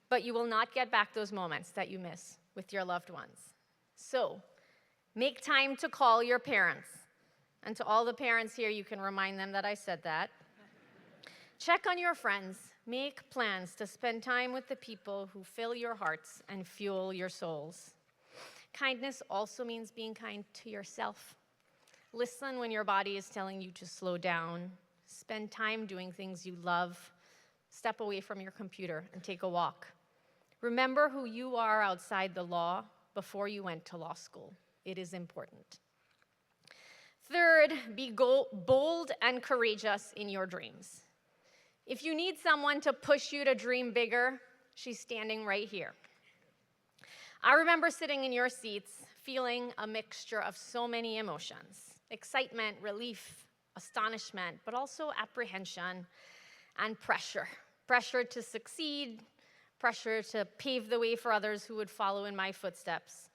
but you will not get back those moments that you miss with your loved ones. So, make time to call your parents. And to all the parents here, you can remind them that I said that. Check on your friends. Make plans to spend time with the people who fill your hearts and fuel your souls. Kindness also means being kind to yourself. Listen when your body is telling you to slow down. Spend time doing things you love. Step away from your computer and take a walk. Remember who you are outside the law before you went to law school. It is important. Third, be bold and courageous in your dreams. If you need someone to push you to dream bigger, she's standing right here. I remember sitting in your seats feeling a mixture of so many emotions: excitement, relief, astonishment, but also apprehension and pressure. Pressure to succeed, pressure to pave the way for others who would follow in my footsteps.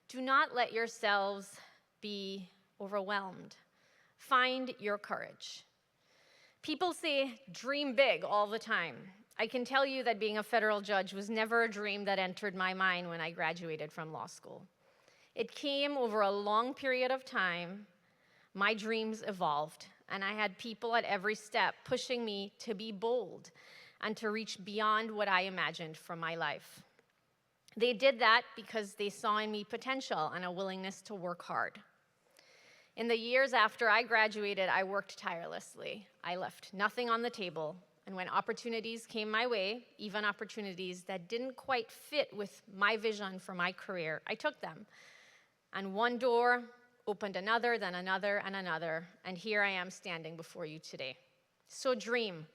Do not let yourselves be overwhelmed. Find your courage. People say, dream big all the time. I can tell you that being a federal judge was never a dream that entered my mind when I graduated from law school. It came over a long period of time. My dreams evolved, and I had people at every step pushing me to be bold and to reach beyond what I imagined from my life. They did that because they saw in me potential and a willingness to work hard. In the years after I graduated, I worked tirelessly. I left nothing on the table, and when opportunities came my way, even opportunities that didn't quite fit with my vision for my career, I took them. And one door opened another, then another, and another, and here I am standing before you today. So dream.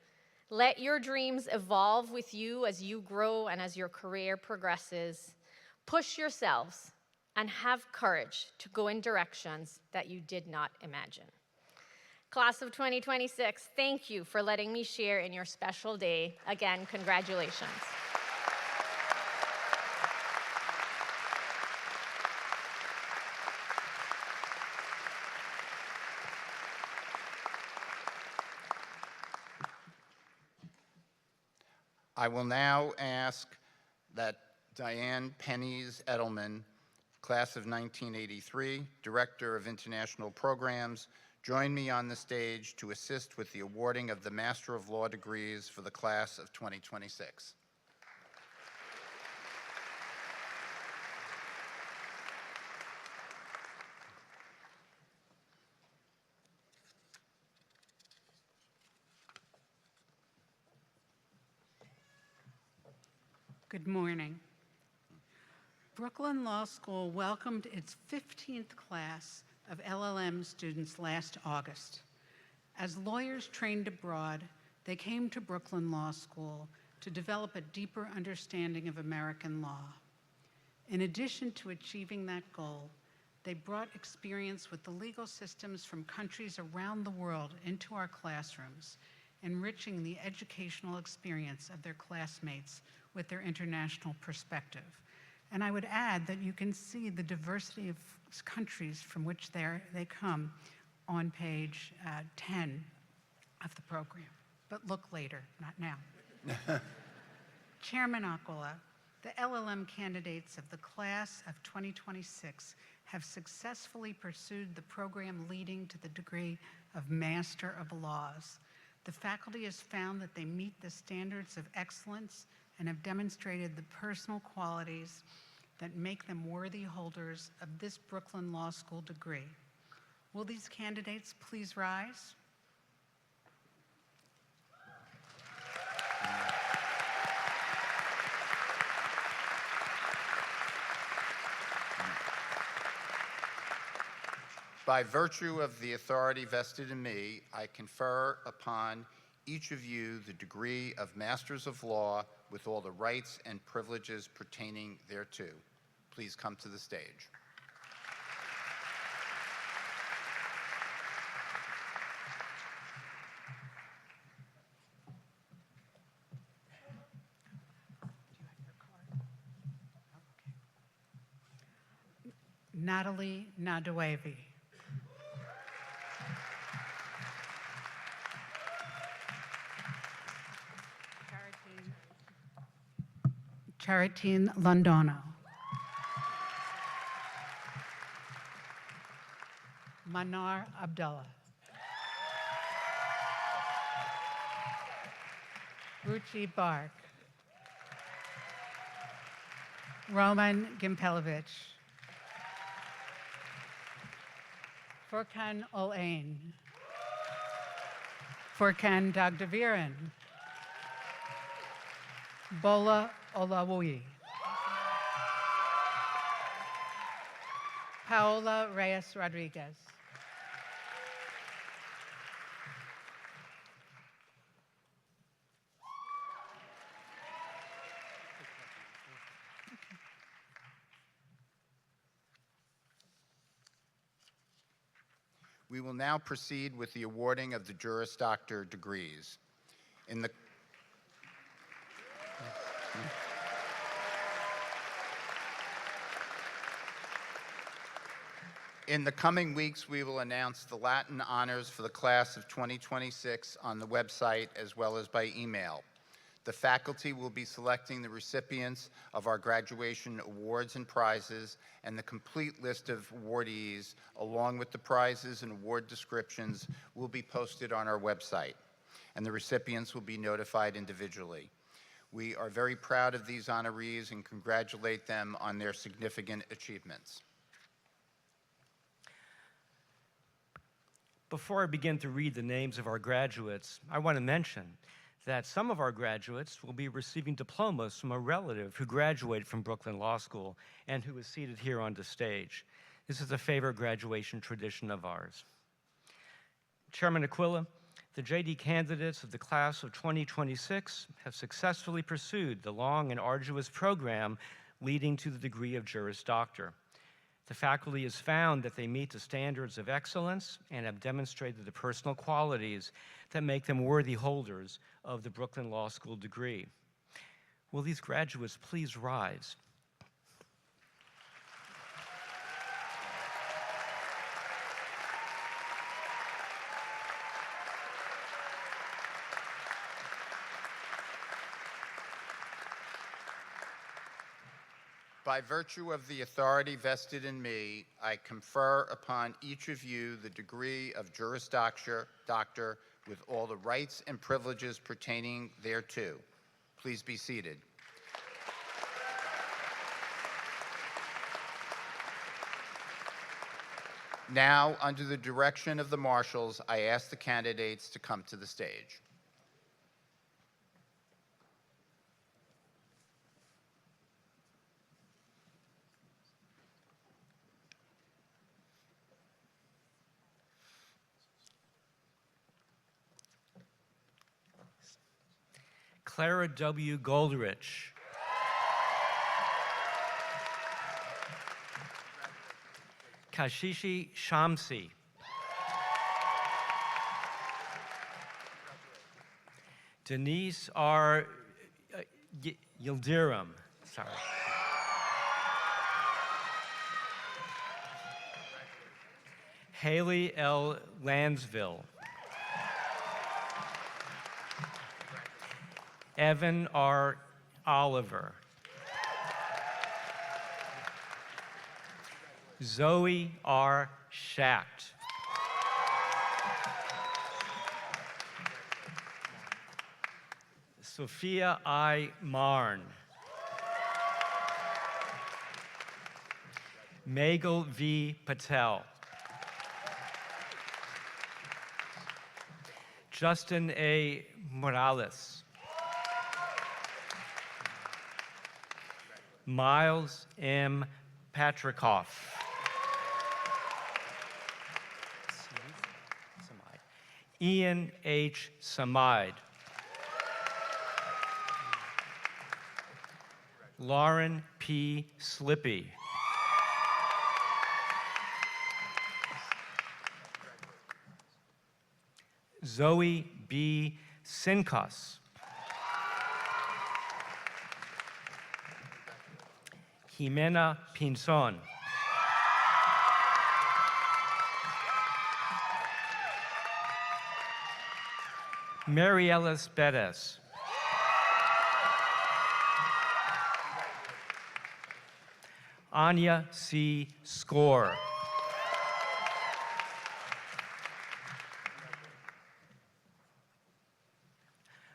Let your dreams evolve with you as you grow and as your career progresses. Push yourselves and have courage to go in directions that you did not imagine. Class of 2026, thank you for letting me share in your special day. Again, congratulations. I will now ask that Diane Pennies Edelman, class of 1983, Director of International Programs, join me on the stage to assist with the awarding of the Master of Law degrees for the class of 2026. Good morning. Brooklyn Law School welcomed its 15th class of LLM students last August. As lawyers trained abroad, they came to Brooklyn Law School to develop a deeper understanding of American law. In addition to achieving that goal, they brought experience with the legal systems from countries around the world into our classrooms, enriching the educational experience of their classmates with their international perspective. And I would add that you can see the diversity of countries from which they come on page 10 of the program. But look later, not now. Chairman Aquila, the LLM candidates of the class of 2026 have successfully pursued the program leading to the degree of Master of Laws. The faculty has found that they meet the standards of excellence and have demonstrated the personal qualities that make them worthy holders of this Brooklyn Law School degree. Will these candidates please rise? By virtue of the authority vested in me, I confer upon each of you the degree of Masters of Law with all the rights and privileges pertaining thereto. Please come to the stage. Natalie Naduevi. Charitine Londono. Manar Abdullah. Ruchi Bark. Roman Gimpelovich. Furkan Olain. Furkan Dagdaviran. Bola Olawi. Paola Reyes Rodriguez. We will now proceed with the awarding of the Juris Doctor degrees. In the coming weeks, we will announce the Latin honors for the class of 2026 on the website as well as by email. The faculty will be selecting the recipients of our graduation awards and prizes, and the complete list of awardees, along with the prizes and award descriptions, will be posted on our website, and the recipients will be notified individually. We are very proud of these honorees and congratulate them on their significant achievements. Before I begin to read the names of our graduates, I want to mention that some of our graduates will be receiving diplomas from a relative who graduated from Brooklyn Law School and who is seated here on the stage. This is a favorite graduation tradition of ours. Chairman Aquila, the JD candidates of the class of 2026 have successfully pursued the long and arduous program leading to the degree of Juris Doctor. The faculty has found that they meet the standards of excellence and have demonstrated the personal qualities that make them worthy holders of the Brooklyn Law School degree. Will these graduates please rise? By virtue of the authority vested in me, I confer upon each of you the degree of Juris Doctor with all the rights and privileges pertaining thereto. Please be seated. Now, under the direction of the marshals, I ask the candidates to come to the stage. Clara W. Goldrich. Kashishi Shamsi. Denise R. Yildirim. Sorry. Haley L. Lansville. Evan R. Oliver. Zoe R. Schacht. Sophia I. Marn. Megal V. Patel. Justin A. Morales. Miles M. Patrikoff. Ian H. Samide. Lauren P. Slippy. Zoe B. Sinkos. Jimena Pinzon. Mary Ellis Bettis. Anya C. Score.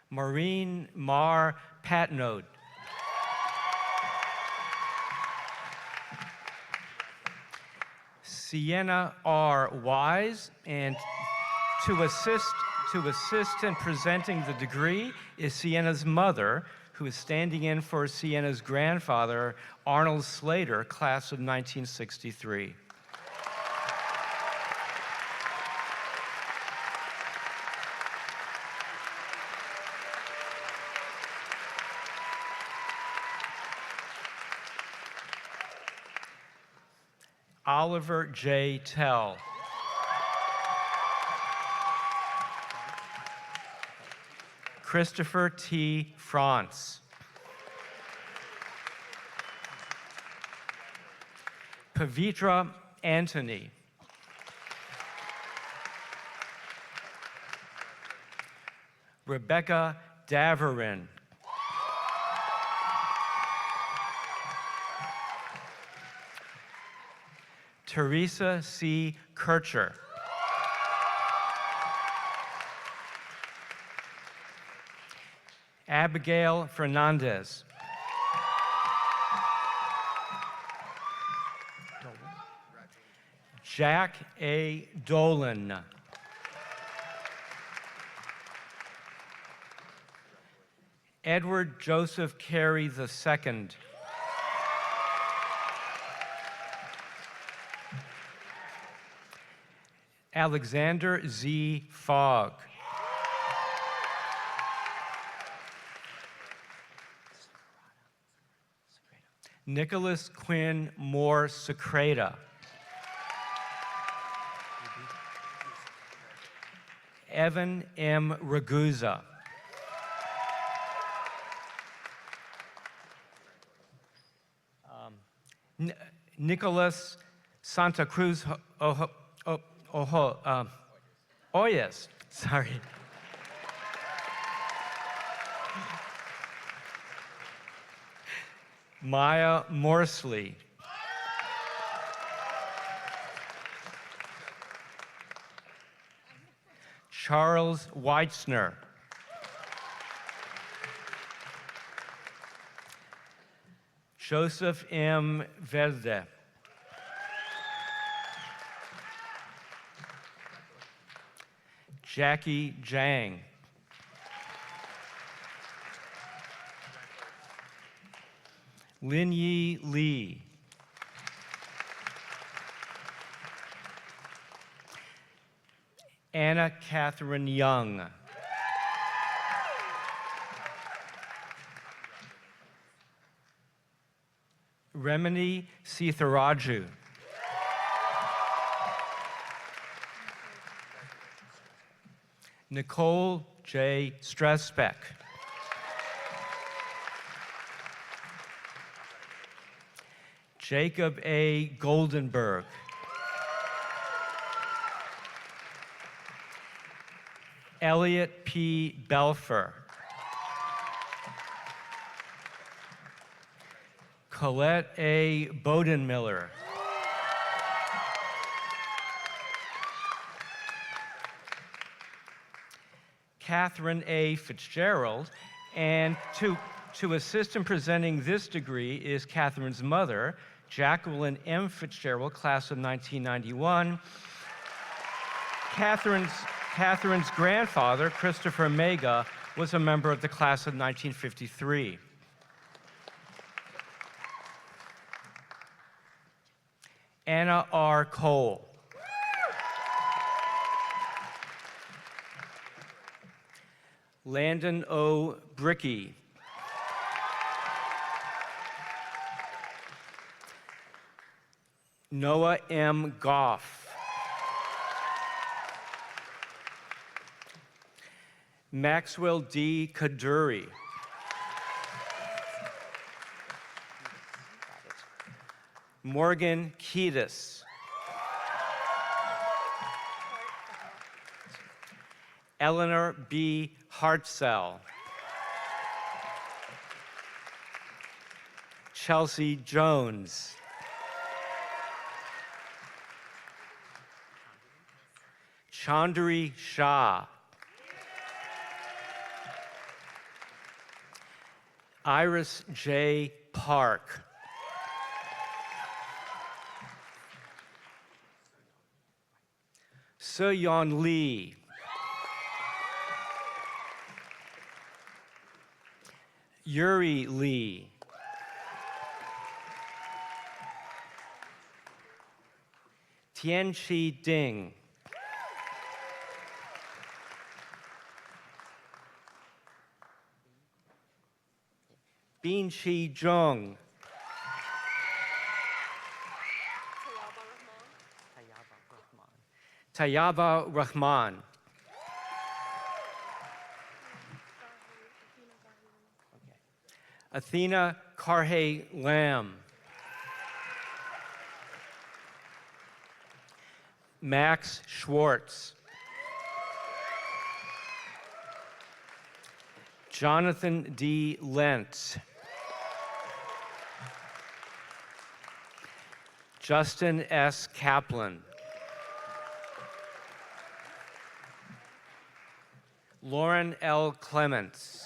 Maureen Mar Patnode. Sienna R. Wise, and to assist in presenting the degree is Sienna's mother, who is standing in for Sienna's grandfather, Arnold Slater, class of 1963. Oliver J. Tell. Christopher T. France. Pavitra Anthony. Rebecca Daverin. Teresa C. Kircher. Abigail Fernandez. Jack A. Dolan. Edward Joseph Carey II. Alexander Z. Fogg. Nicholas Quinn Moore Secreta. Evan M. Ragusa. Nicholas Santa Cruz Oyes, sorry. Maya Morsley. Charles Weitzner. Joseph M. Velde. Jackie Jang. Lin Yi Lee. Anna Catherine Young. Remini Sitharaju. Nicole J. Strasbeck. Jacob A. Goldenberg. Elliot P. Belfer. Colette A. Bodenmiller. Catherine A. Fitzgerald, and to assist in presenting this degree is Catherine's mother, Jacqueline M. Fitzgerald, class of 1991. Catherine's grandfather, Christopher Mega, was a member of the class of 1953. Anna R. Cole. Landon O. Bricky. Noah M. Goff. Maxwell D. Kaduri. Morgan Kiedis. Eleanor B. Hartzell. Chelsea Jones. Chandri Shah. Iris J. Park. Seyon Lee. Yuri Lee. Tianchi Ding. Binchi Zhong. Tayaba Rahman. Athena Karhe Lam. Max Schwartz. Jonathan D. Lentz. Justin S. Kaplan. Lauren L. Clements.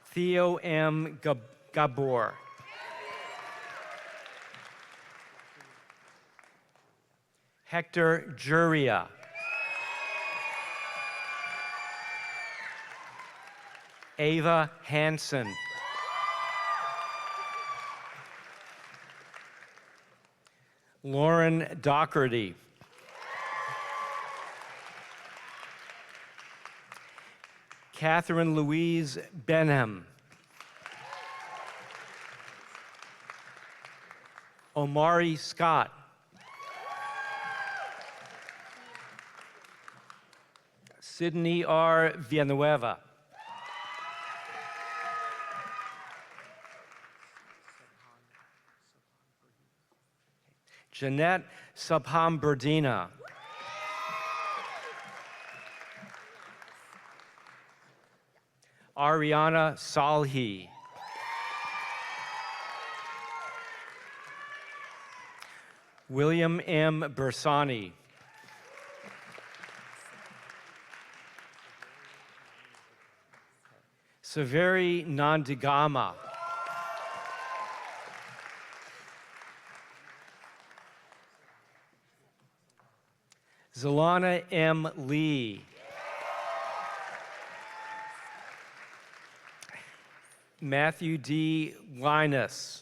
Theo M. Gabor. Hector Juria. Ava Hansen. Lauren Doherty. Catherine Louise Benham. Omari Scott. Sydney R. Villanueva. Jeanette Subham Berdina. Ariana Salhi. William M. Bersani. Saveri Nandigama. Zalana M. Lee. Matthew D. Linus.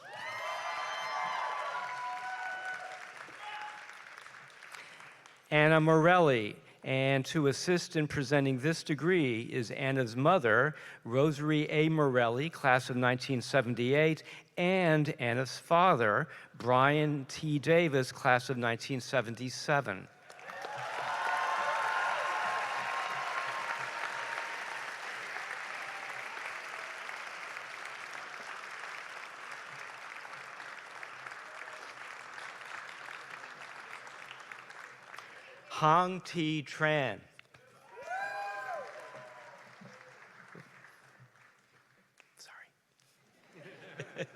Anna Morelli, and to assist in presenting this degree is Anna's mother, Rosary A. Morelli, class of 1978, and Anna's father, Brian T. Davis, class of 1977. Hong T. Tran. Sorry.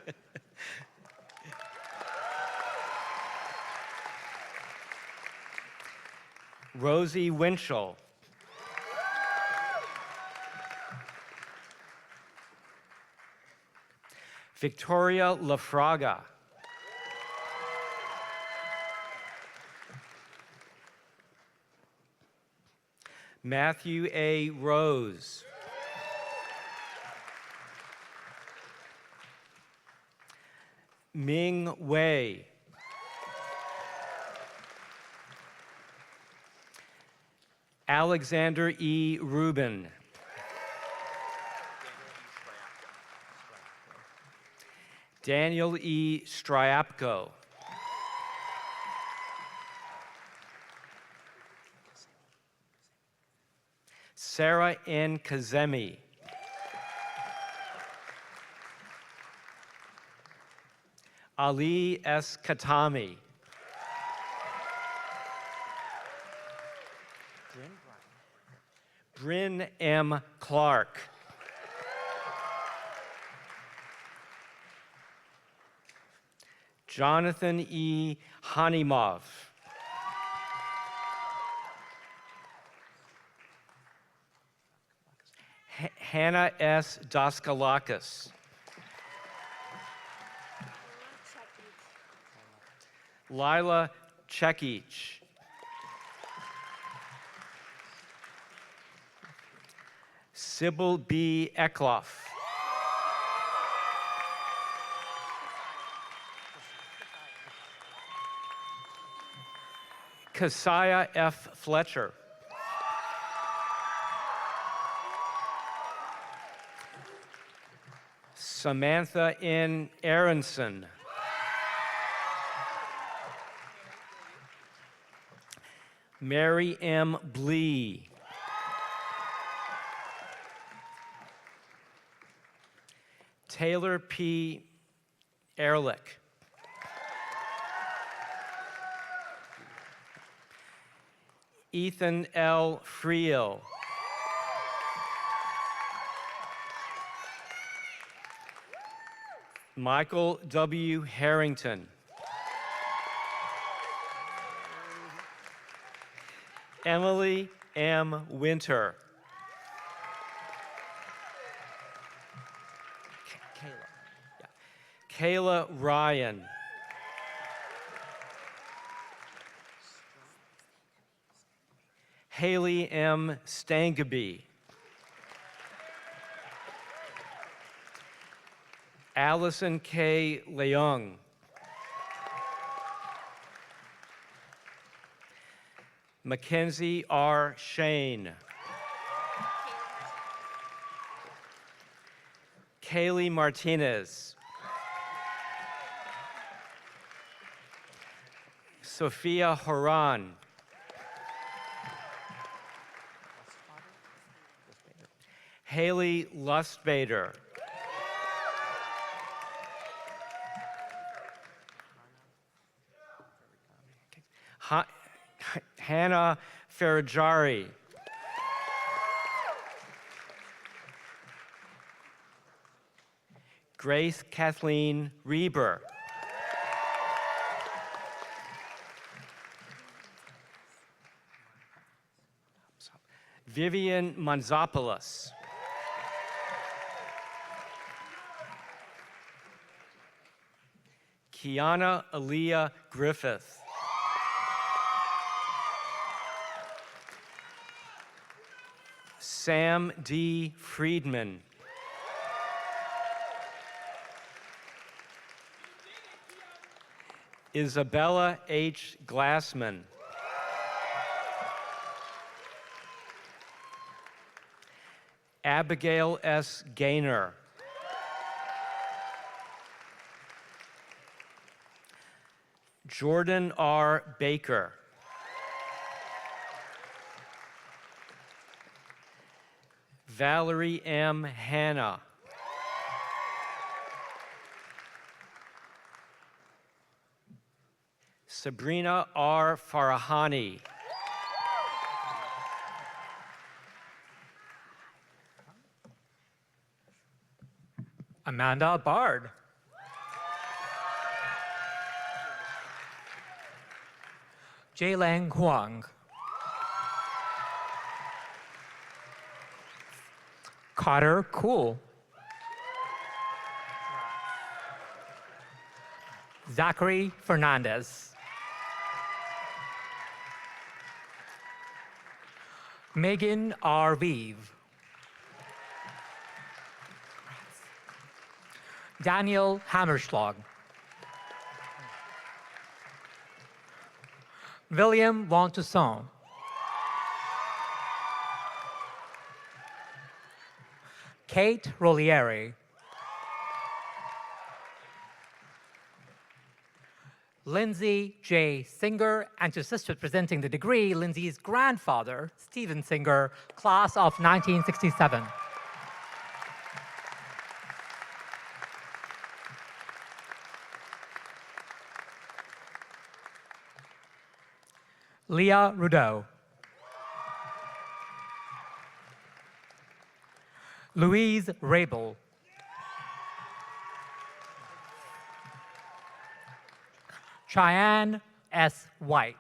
Rosie Winchell. Victoria Lafraga. Matthew A. Rose. Ming Wei. Alexander E. Rubin. Daniel E. Stryapko. Sarah N. Kazemi. Ali S. Katami. Bryn M. Clark. Jonathan E. Hanimov. Hannah S. Daskalakis. Lila Chekic. Sybil B. Ekloff. Kasaya F. Fletcher. Samantha N. Aronson. Mary M. Blee. Taylor P. Ehrlich. Ethan L. Friel. Michael W. Harrington. Emily M. Winter. Kayla Ryan. Haley M. Stangaby. Allison K. Leung. Mackenzie R. Shane. Kaylee Martinez. Sophia Horan. Haley Lustbader. Hannah Farajari. Grace Kathleen Reber. Vivian Manzopoulos. Kiana Aaliyah Griffith. Sam D. Friedman. Isabella H. Glassman. Abigail S. Gaynor. Jordan R. Baker. Valerie M. Hanna. Sabrina R. Farahani. Amanda Bard. Jaylang Huang. Carter Cool. Zachary Fernandez. Megan R. Vive. Daniel Hammerschlag. William Montusson. Kate Rolieri. Lindsay J. Singer, and to assist presenting the degree, Lindsay's grandfather, Stephen Singer, class of 1967. Leah Rudeau. Louise Rabel. Cheyenne S. White.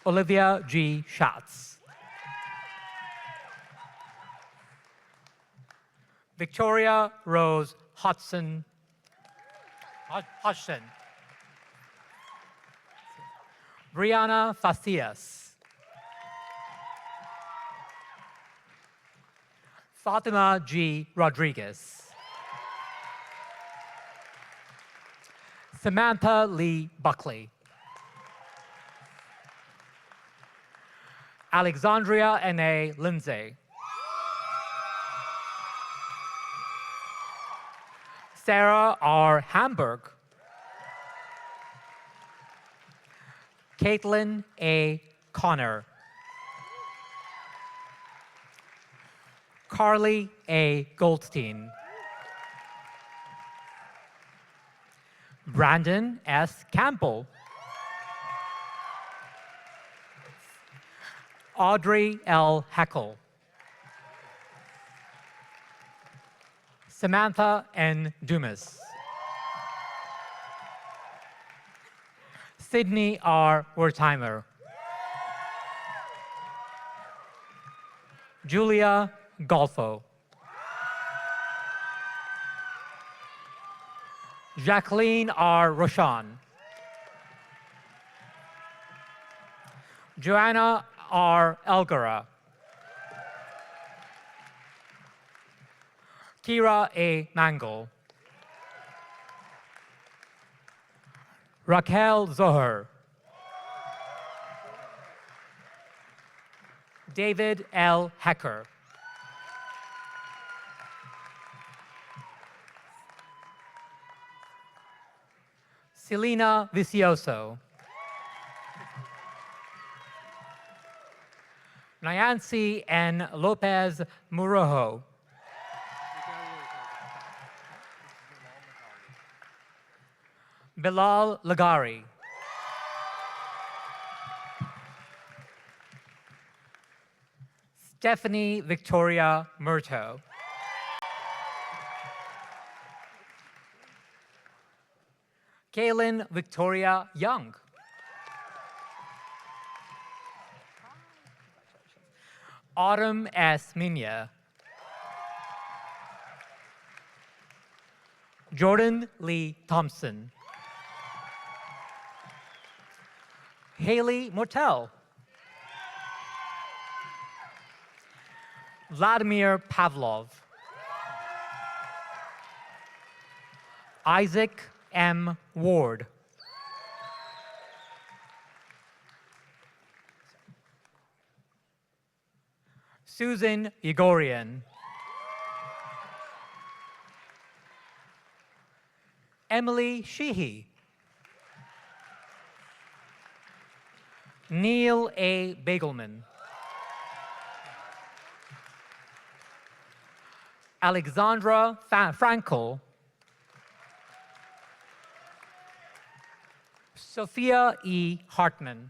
Olivia G. Schatz. Victoria Rose Hodgson. Brianna Facias. Fatima G. Rodriguez. Samantha Lee Buckley. Alexandria N.A. Lindsay. Sarah R. Hamburg. Caitlin A. Connor. Carly A. Goldstein. Brandon S. Campbell. Audrey L. Heckle. Samantha N. Dumas. Sydney R. Wertheimer. Julia Golfo. Jacqueline R. Roshan. Joanna R. Elgara. Kira A. Mangle. Raquel Zohar. David L. Hecker. Selena Vicioso. Nyancy N. Lopez Murojo. Bilal Lagari. Stephanie Victoria Murto. Kaylin Victoria Young. Autumn S. Minya. Jordan Lee Thompson. Haley Mortel. Vladimir Pavlov. Isaac M. Ward. Susan Yegorian. Emily Sheehy. Neil A. Bagelman. Alexandra Frankel. Sophia E. Hartman.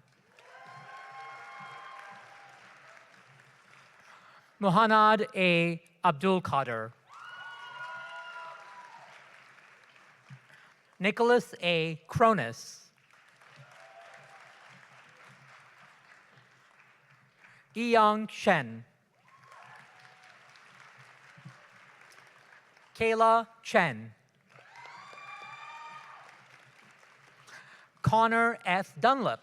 Muhannad A. Abdul Qadir. Nicholas A. Cronus. Eyang Shen. Kayla Chen. Connor F. Dunlap.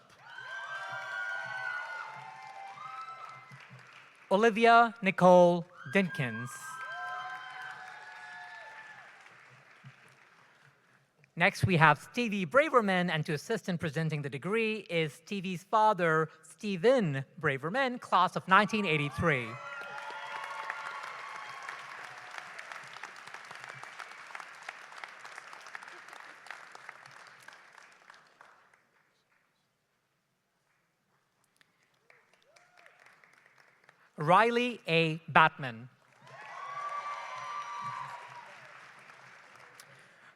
Olivia Nicole Dinkins. Next, we have Stevie Braverman, and to assist in presenting the degree is Stevie's father, Stephen Braverman, class of 1983. Riley A. Batman.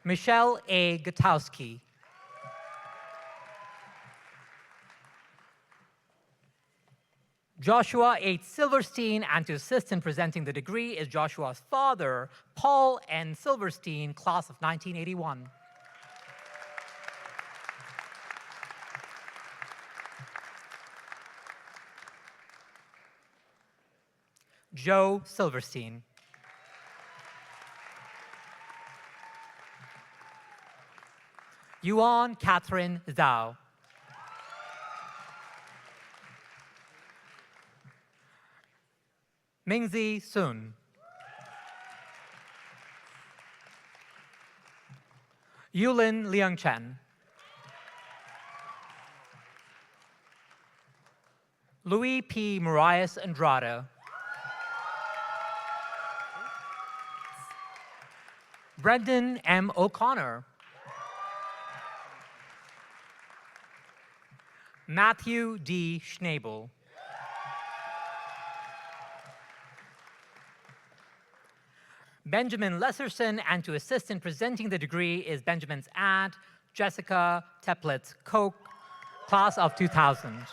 Michelle A. Gutowski. Joshua H. Silverstein, and to assist in presenting the degree is Joshua's father, Paul N. Silverstein, class of 1981. Joe Silverstein. Yuan Catherine Zhao. Mingzi Sun. Yulin Liangchen. Louis P. Marias Andrade. Brendan M. O'Connor. Matthew D. Schnabel. Benjamin Lesserson, and to assist in presenting the degree is Benjamin's aunt, Jessica Teplitz Koch, class of 2000.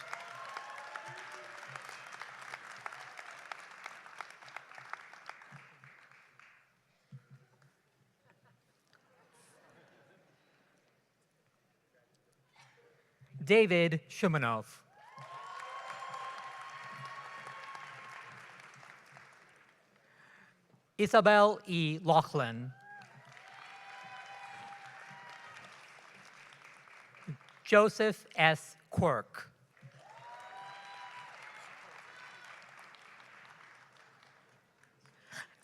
David Shumanov. Isabel E. Laughlin. Joseph S. Quirk.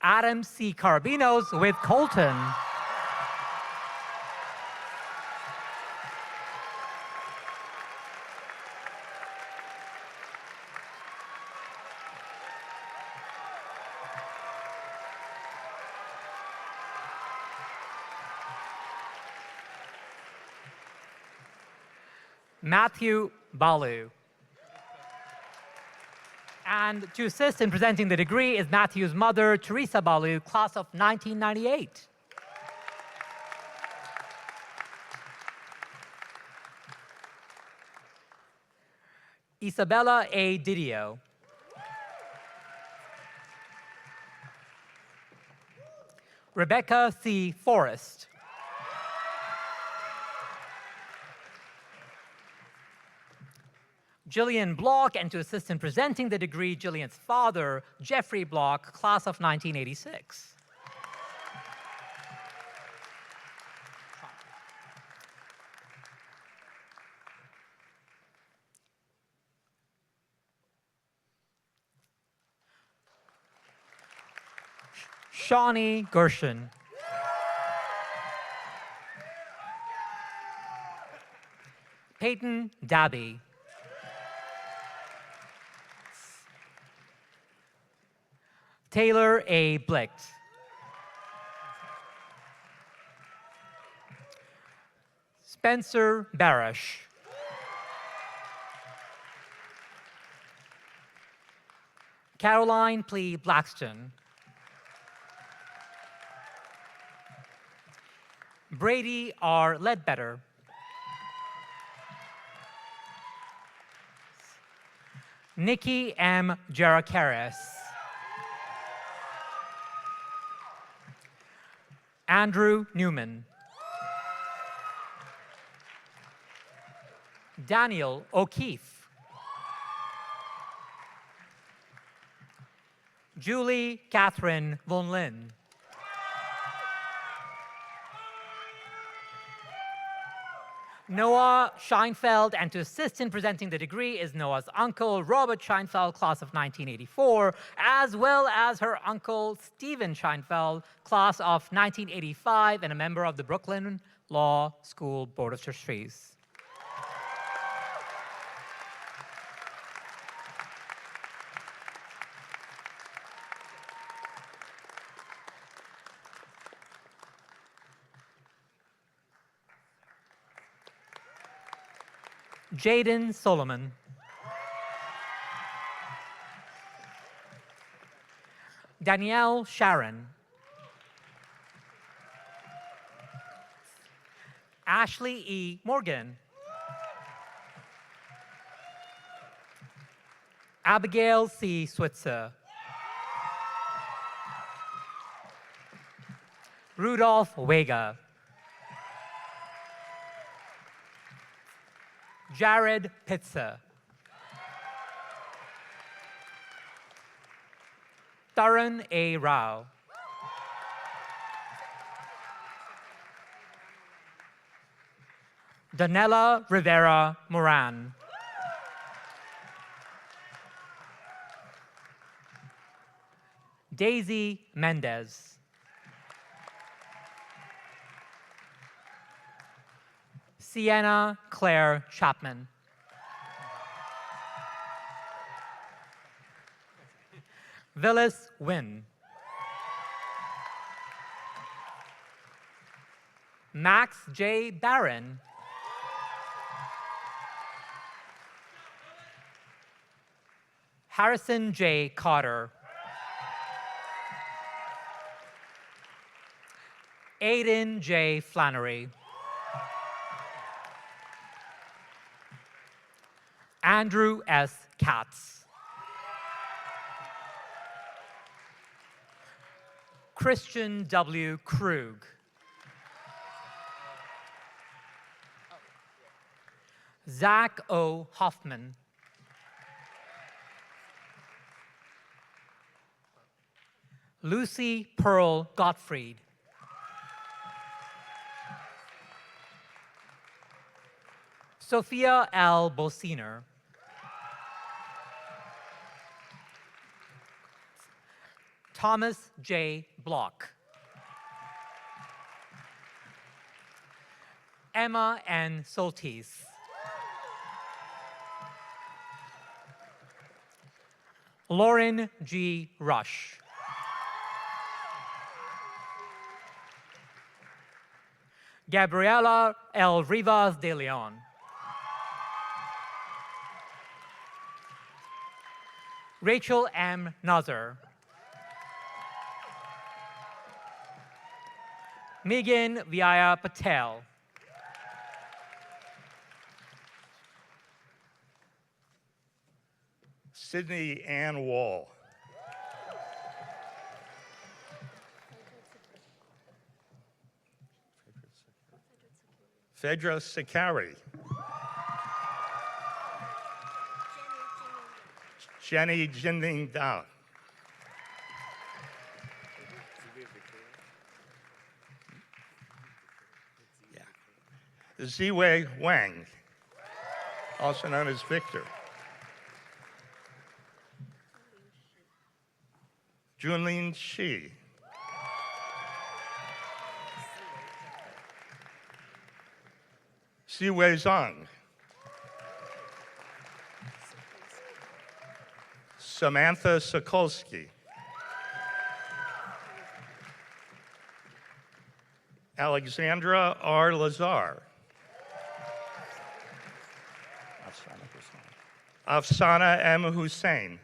Adam C. Carabinos with Colton. Matthew Balu. And to assist in presenting the degree is Matthew's mother, Teresa Balu, class of 1998. Isabella A. Didio. Rebecca C. Forrest. Jillian Block, and to assist in presenting the degree, Jillian's father, Jeffrey Block, class of 1986. Shawnee Gershon. Peyton Dabby. Taylor A. Blicht. Spencer Barish. Caroline Plea Blackston. Brady R. Ledbetter. Nikki M. Jarakaris. Andrew Newman. Daniel O'Keefe. Julie Catherine Von Lin. Noah Scheinfeld, and to assist in presenting the degree is Noah's uncle, Robert Scheinfeld, class of 1984, as well as her uncle, Stephen Scheinfeld, class of 1985, and a member of the Brooklyn Law School Board of Trustees. Jaden Solomon. Danielle Sharon. Ashley E. Morgan. Abigail C. Switzer. Rudolph Wega. Jared Pitzer. Tarun A. Rao. Danella Rivera Moran. Daisy Mendez. Sienna Claire Chapman. Phyllis Wynn. Max J. Barron. Harrison J. Cotter. Aiden J. Flannery. Andrew S. Katz. Christian W. Krug. Zach O. Hoffman. Lucy Pearl Gottfried. Sophia L. Bosiner. Thomas J. Block. Emma N. Soltis. Lauren G. Rush. Gabriela L. Rivas de Leon. Rachel M. Nazar. Megan Viaya Patel. Sydney Ann Wall. Phaedra Sakari. Jenny Jinding Da. Ziwei Wang, also known as Victor. Junlin Shi. Siwei Zhang. Samantha Sokolsky. Alexandra R. Lazar. Afsana M. Hussein.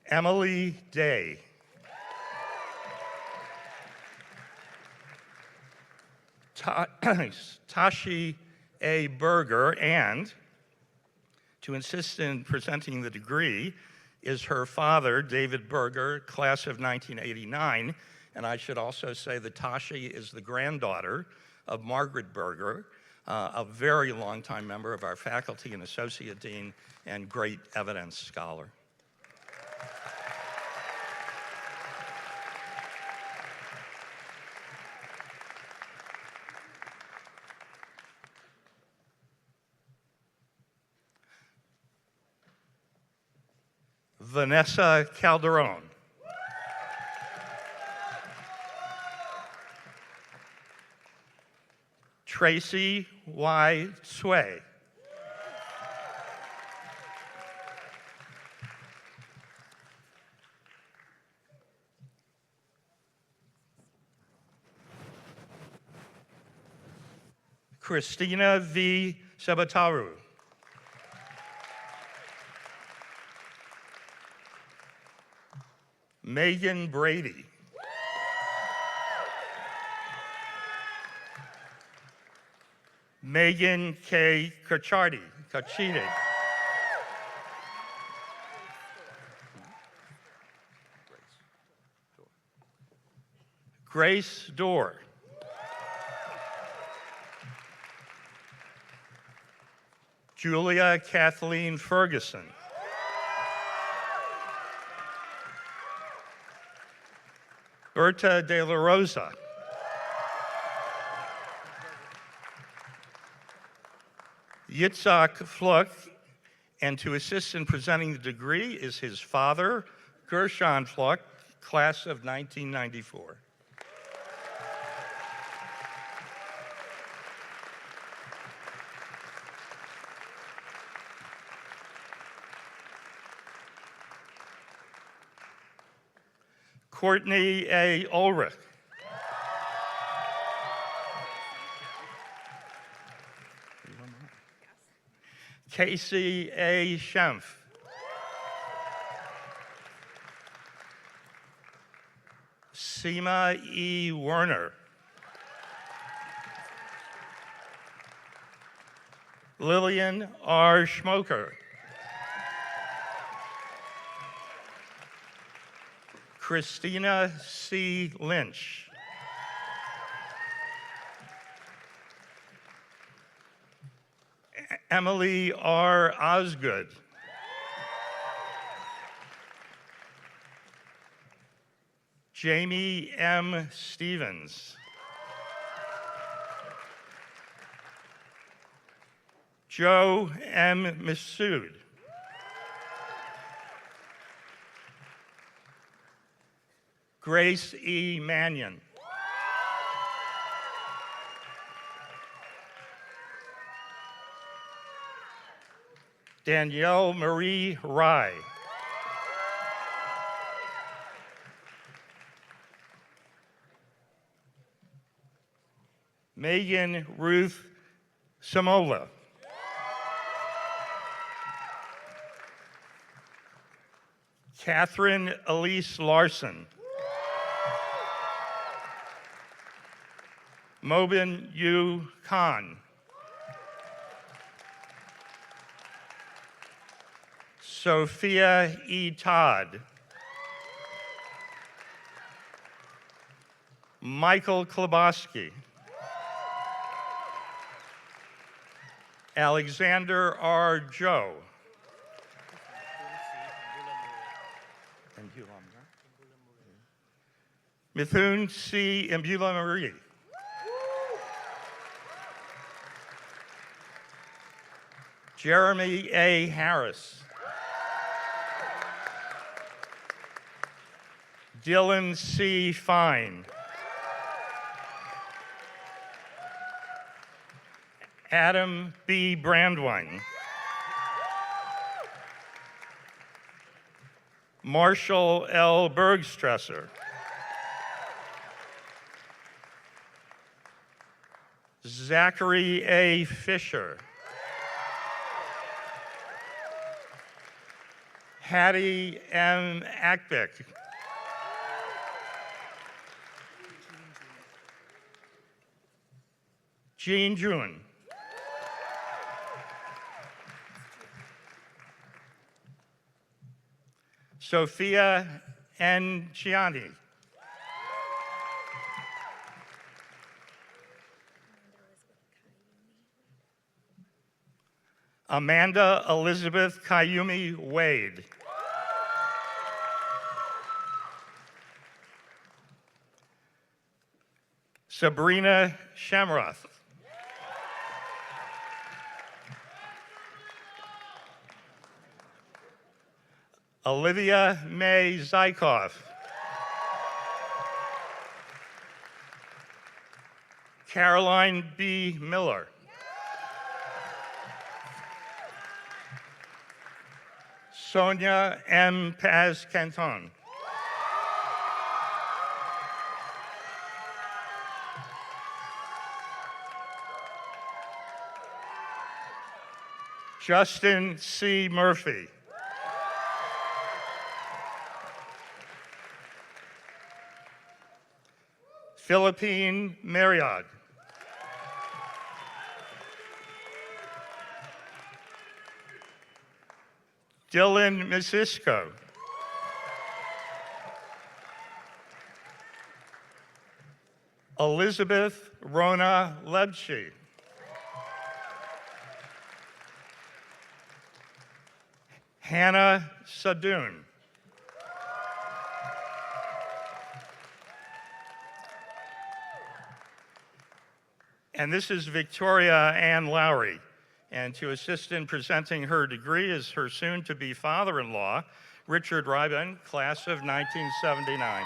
Emily Day. Tashi A. Berger, and to insist in presenting the degree is her father, David Berger, class of 1989. And I should also say that Tashi is the granddaughter of Margaret Berger, a very long-time member of our faculty and associate dean and great evidence scholar. Vanessa Calderon. Tracy Y. Sway. Christina V. Sabataru. Megan Brady. Megan K. Kachidi. Grace Dorr. Julia Kathleen Ferguson. Berta de la Rosa. Yitzhak Fluck, and to assist in presenting the degree is his father, Gershon Fluck, class of 1994. Courtney A. Ulrich. Casey A. Schempf. Seema E. Werner. Lillian R. Schmoker. Christina C. Lynch. Emily R. Osgood. Jamie M. Stevens. Joe M. Massoud. Grace E. Mannion. Danielle Marie Rye. Megan Ruth Samola. Catherine Elise Larson. Mobin Yu Khan. Sophia E. Todd. Michael Klobosky. Alexander R. Joe. Mithun C. Imbula Marie. Jeremy A. Harris. Dylan C. Fine. Adam B. Brandwine. Marshall L. Bergstresser. Zachary A. Fisher. Hattie M. Ackbeck. Jean June. Sophia N. Gianni. Amanda Elizabeth Kayumi Wade. Sabrina Shamroth. Olivia May Zykov. Caroline B. Miller. Sonia M. Paz Canton. Justin C. Murphy. Philippine Marriott. Dylan Misisko. Elizabeth Rona Lebschi. Hannah Sadoon. And this is Victoria Ann Lowry. And to assist in presenting her degree is her soon-to-be father-in-law, Richard Ryben, class of 1979.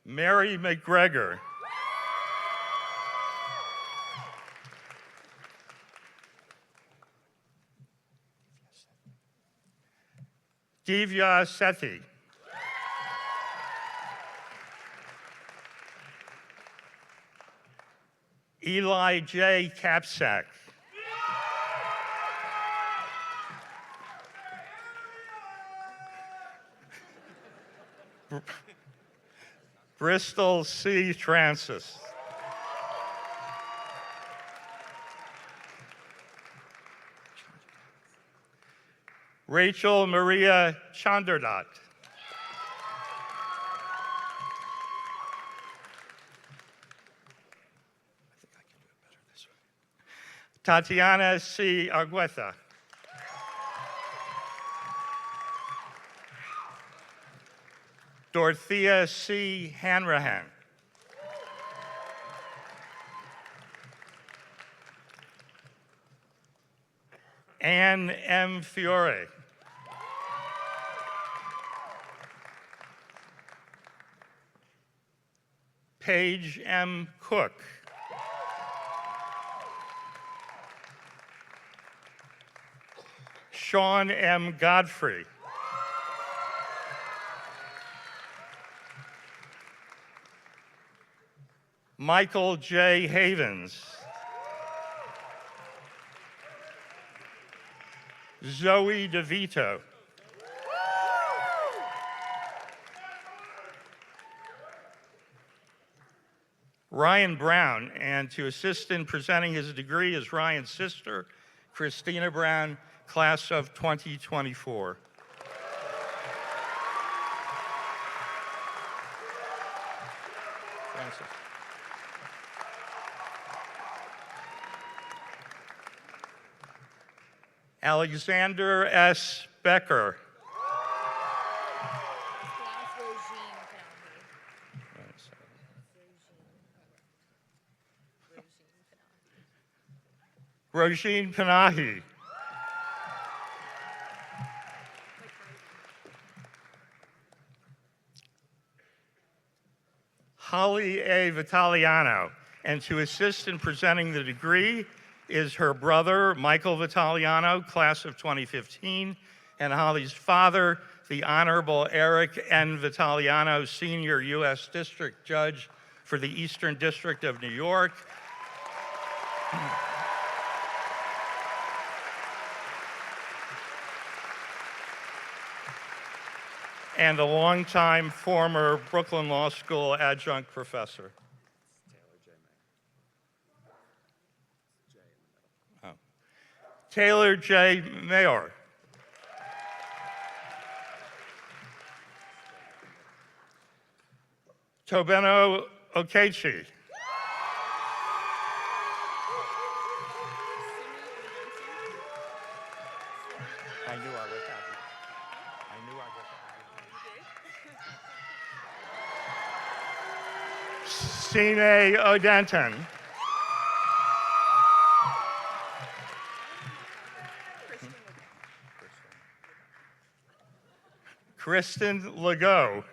Mary McGregor. Divya Sethi. Eli J. Capsack. Bristol C. Francis. Rachel Maria Chanderdat. Tatiana C. Argueta. Dorothea C. Hanrahan. Anne M. Fiore. Paige M. Cook. Sean M. Godfrey. Michael J. Havens. Zoe DeVito. Ryan Brown, and to assist in presenting his degree is Ryan's sister, Christina Brown, class of 2024. Francis. Alexander S. Becker. Rosine Panahi. Holly A. Vitaliano, and to assist in presenting the degree is her brother, Michael Vitaliano, class of 2015, and Holly's father, the Honorable Eric N. Vitaliano, Senior U.S. District Judge for the Eastern District of New York. And a longtime former Brooklyn Law School adjunct professor. Taylor J. Mayor. Tobeno Okechi. I knew I would have it. I knew I would have it. Sine Odenton. Kristen Legault.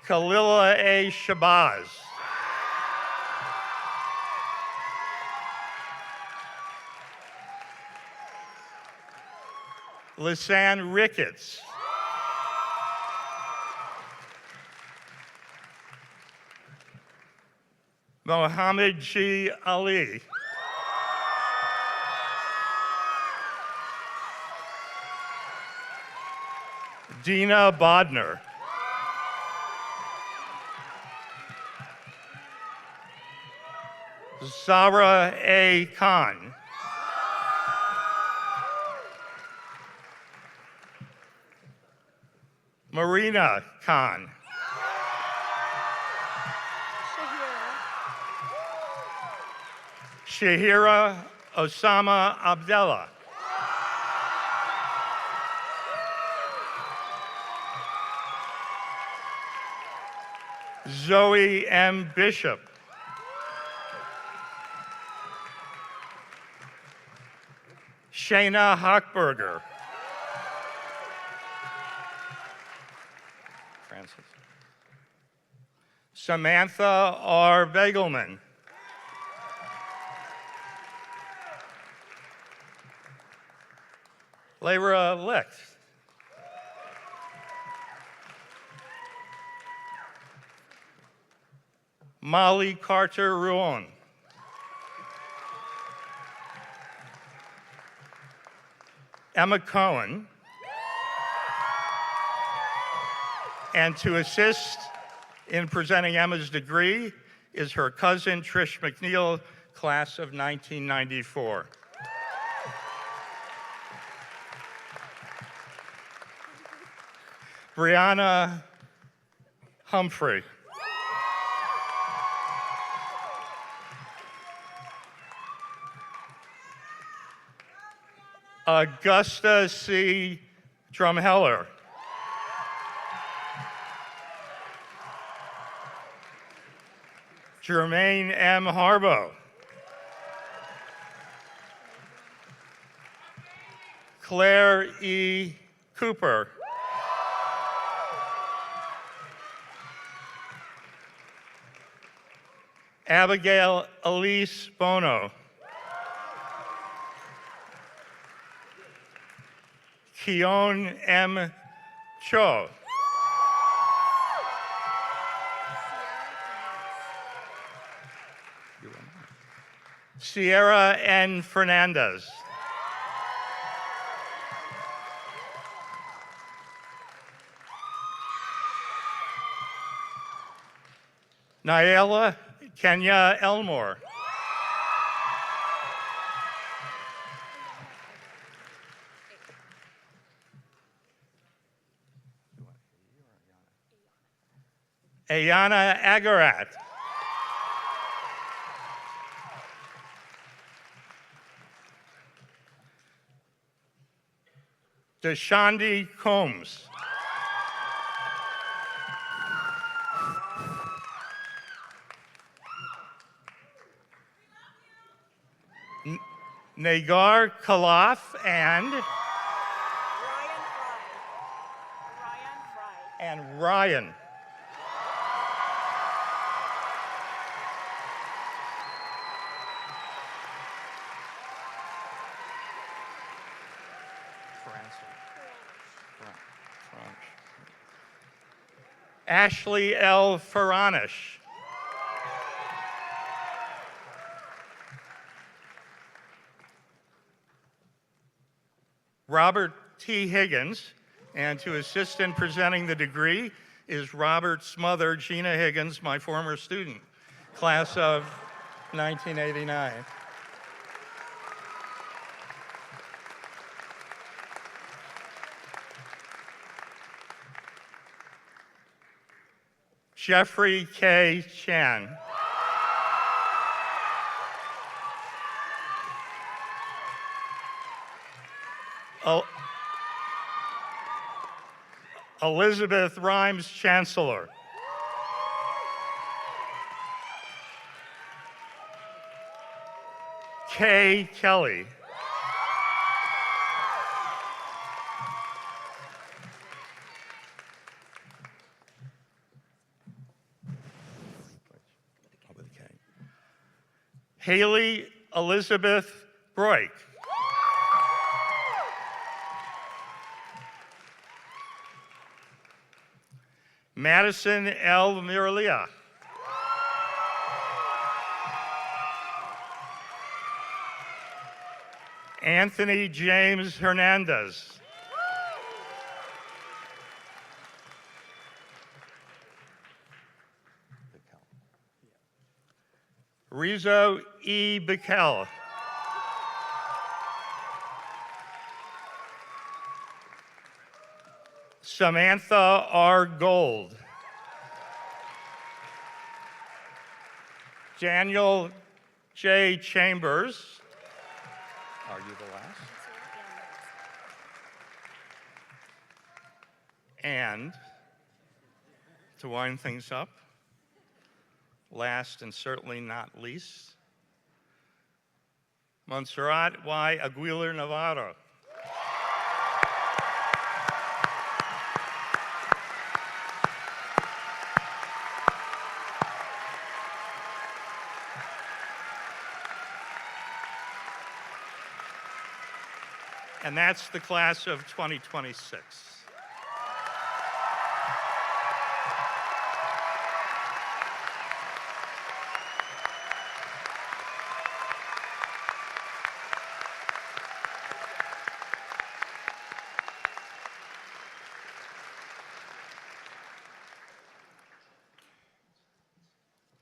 Khalila A. Shabazz. Lisanne Ricketts. Mohammed G. Ali. Dina Bodner. Zara A. Khan. Marina Khan. Shahira Osama Abdallah. Zoe M. Bishop. Shayna Hochberger. Francis. Samantha R. Begelman. Layra Licht. Molly Carter Ruon. Emma Cohen. And to assist In presenting Emma's degree is her cousin, Trish McNeil, class of 1994. Brianna Humphrey. Augusta C. Drumheller. Jermaine M. Harbo. Claire E. Cooper. Abigail Elise Bono. Keon M. Cho. Sierra N. Fernandez. Nyela Kenya Elmore. Ayana Agarat. Deshandi Combs. Nagar Khalaf and Ryan. Ashley L. Faranish. Robert T. Higgins, and to assist in presenting the degree is Robert's mother, Gina Higgins, my former student, class of 1989. Jeffrey K. Chan. Elizabeth Rhymes Chancellor. Kay Kelly. Haley Elizabeth Broik. Madison L. Miralia. Anthony James Hernandez. Rizo E. Bikel. Samantha R. Gold. Daniel J. Chambers. Are you the last? And to wind things up, last and certainly not least, Montserrat Y. Aguilar Navarro. And that's the class of 2026.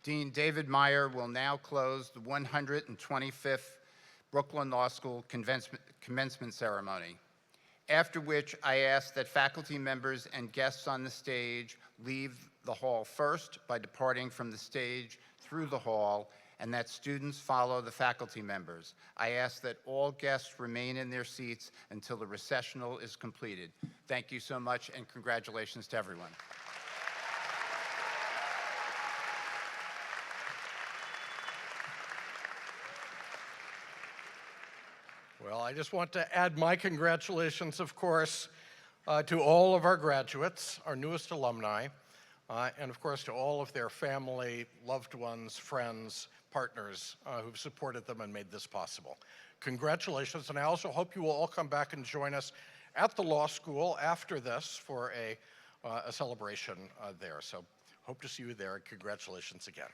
Dean David Meyer will now close the 125th Brooklyn Law School commencement ceremony, after which I ask that faculty members and guests on the stage leave the hall first by departing from the stage through the hall, and that students follow the faculty members. I ask that all guests remain in their seats until the recessional is completed. Thank you so much, and congratulations to everyone. Well, I just want to add my congratulations, of course, to all of our graduates, our newest alumni, and of course to all of their family, loved ones, friends, partners who've supported them and made this possible. Congratulations, and I also hope you will all come back and join us at the law school after this for a celebration there. So hope to see you there, and congratulations again.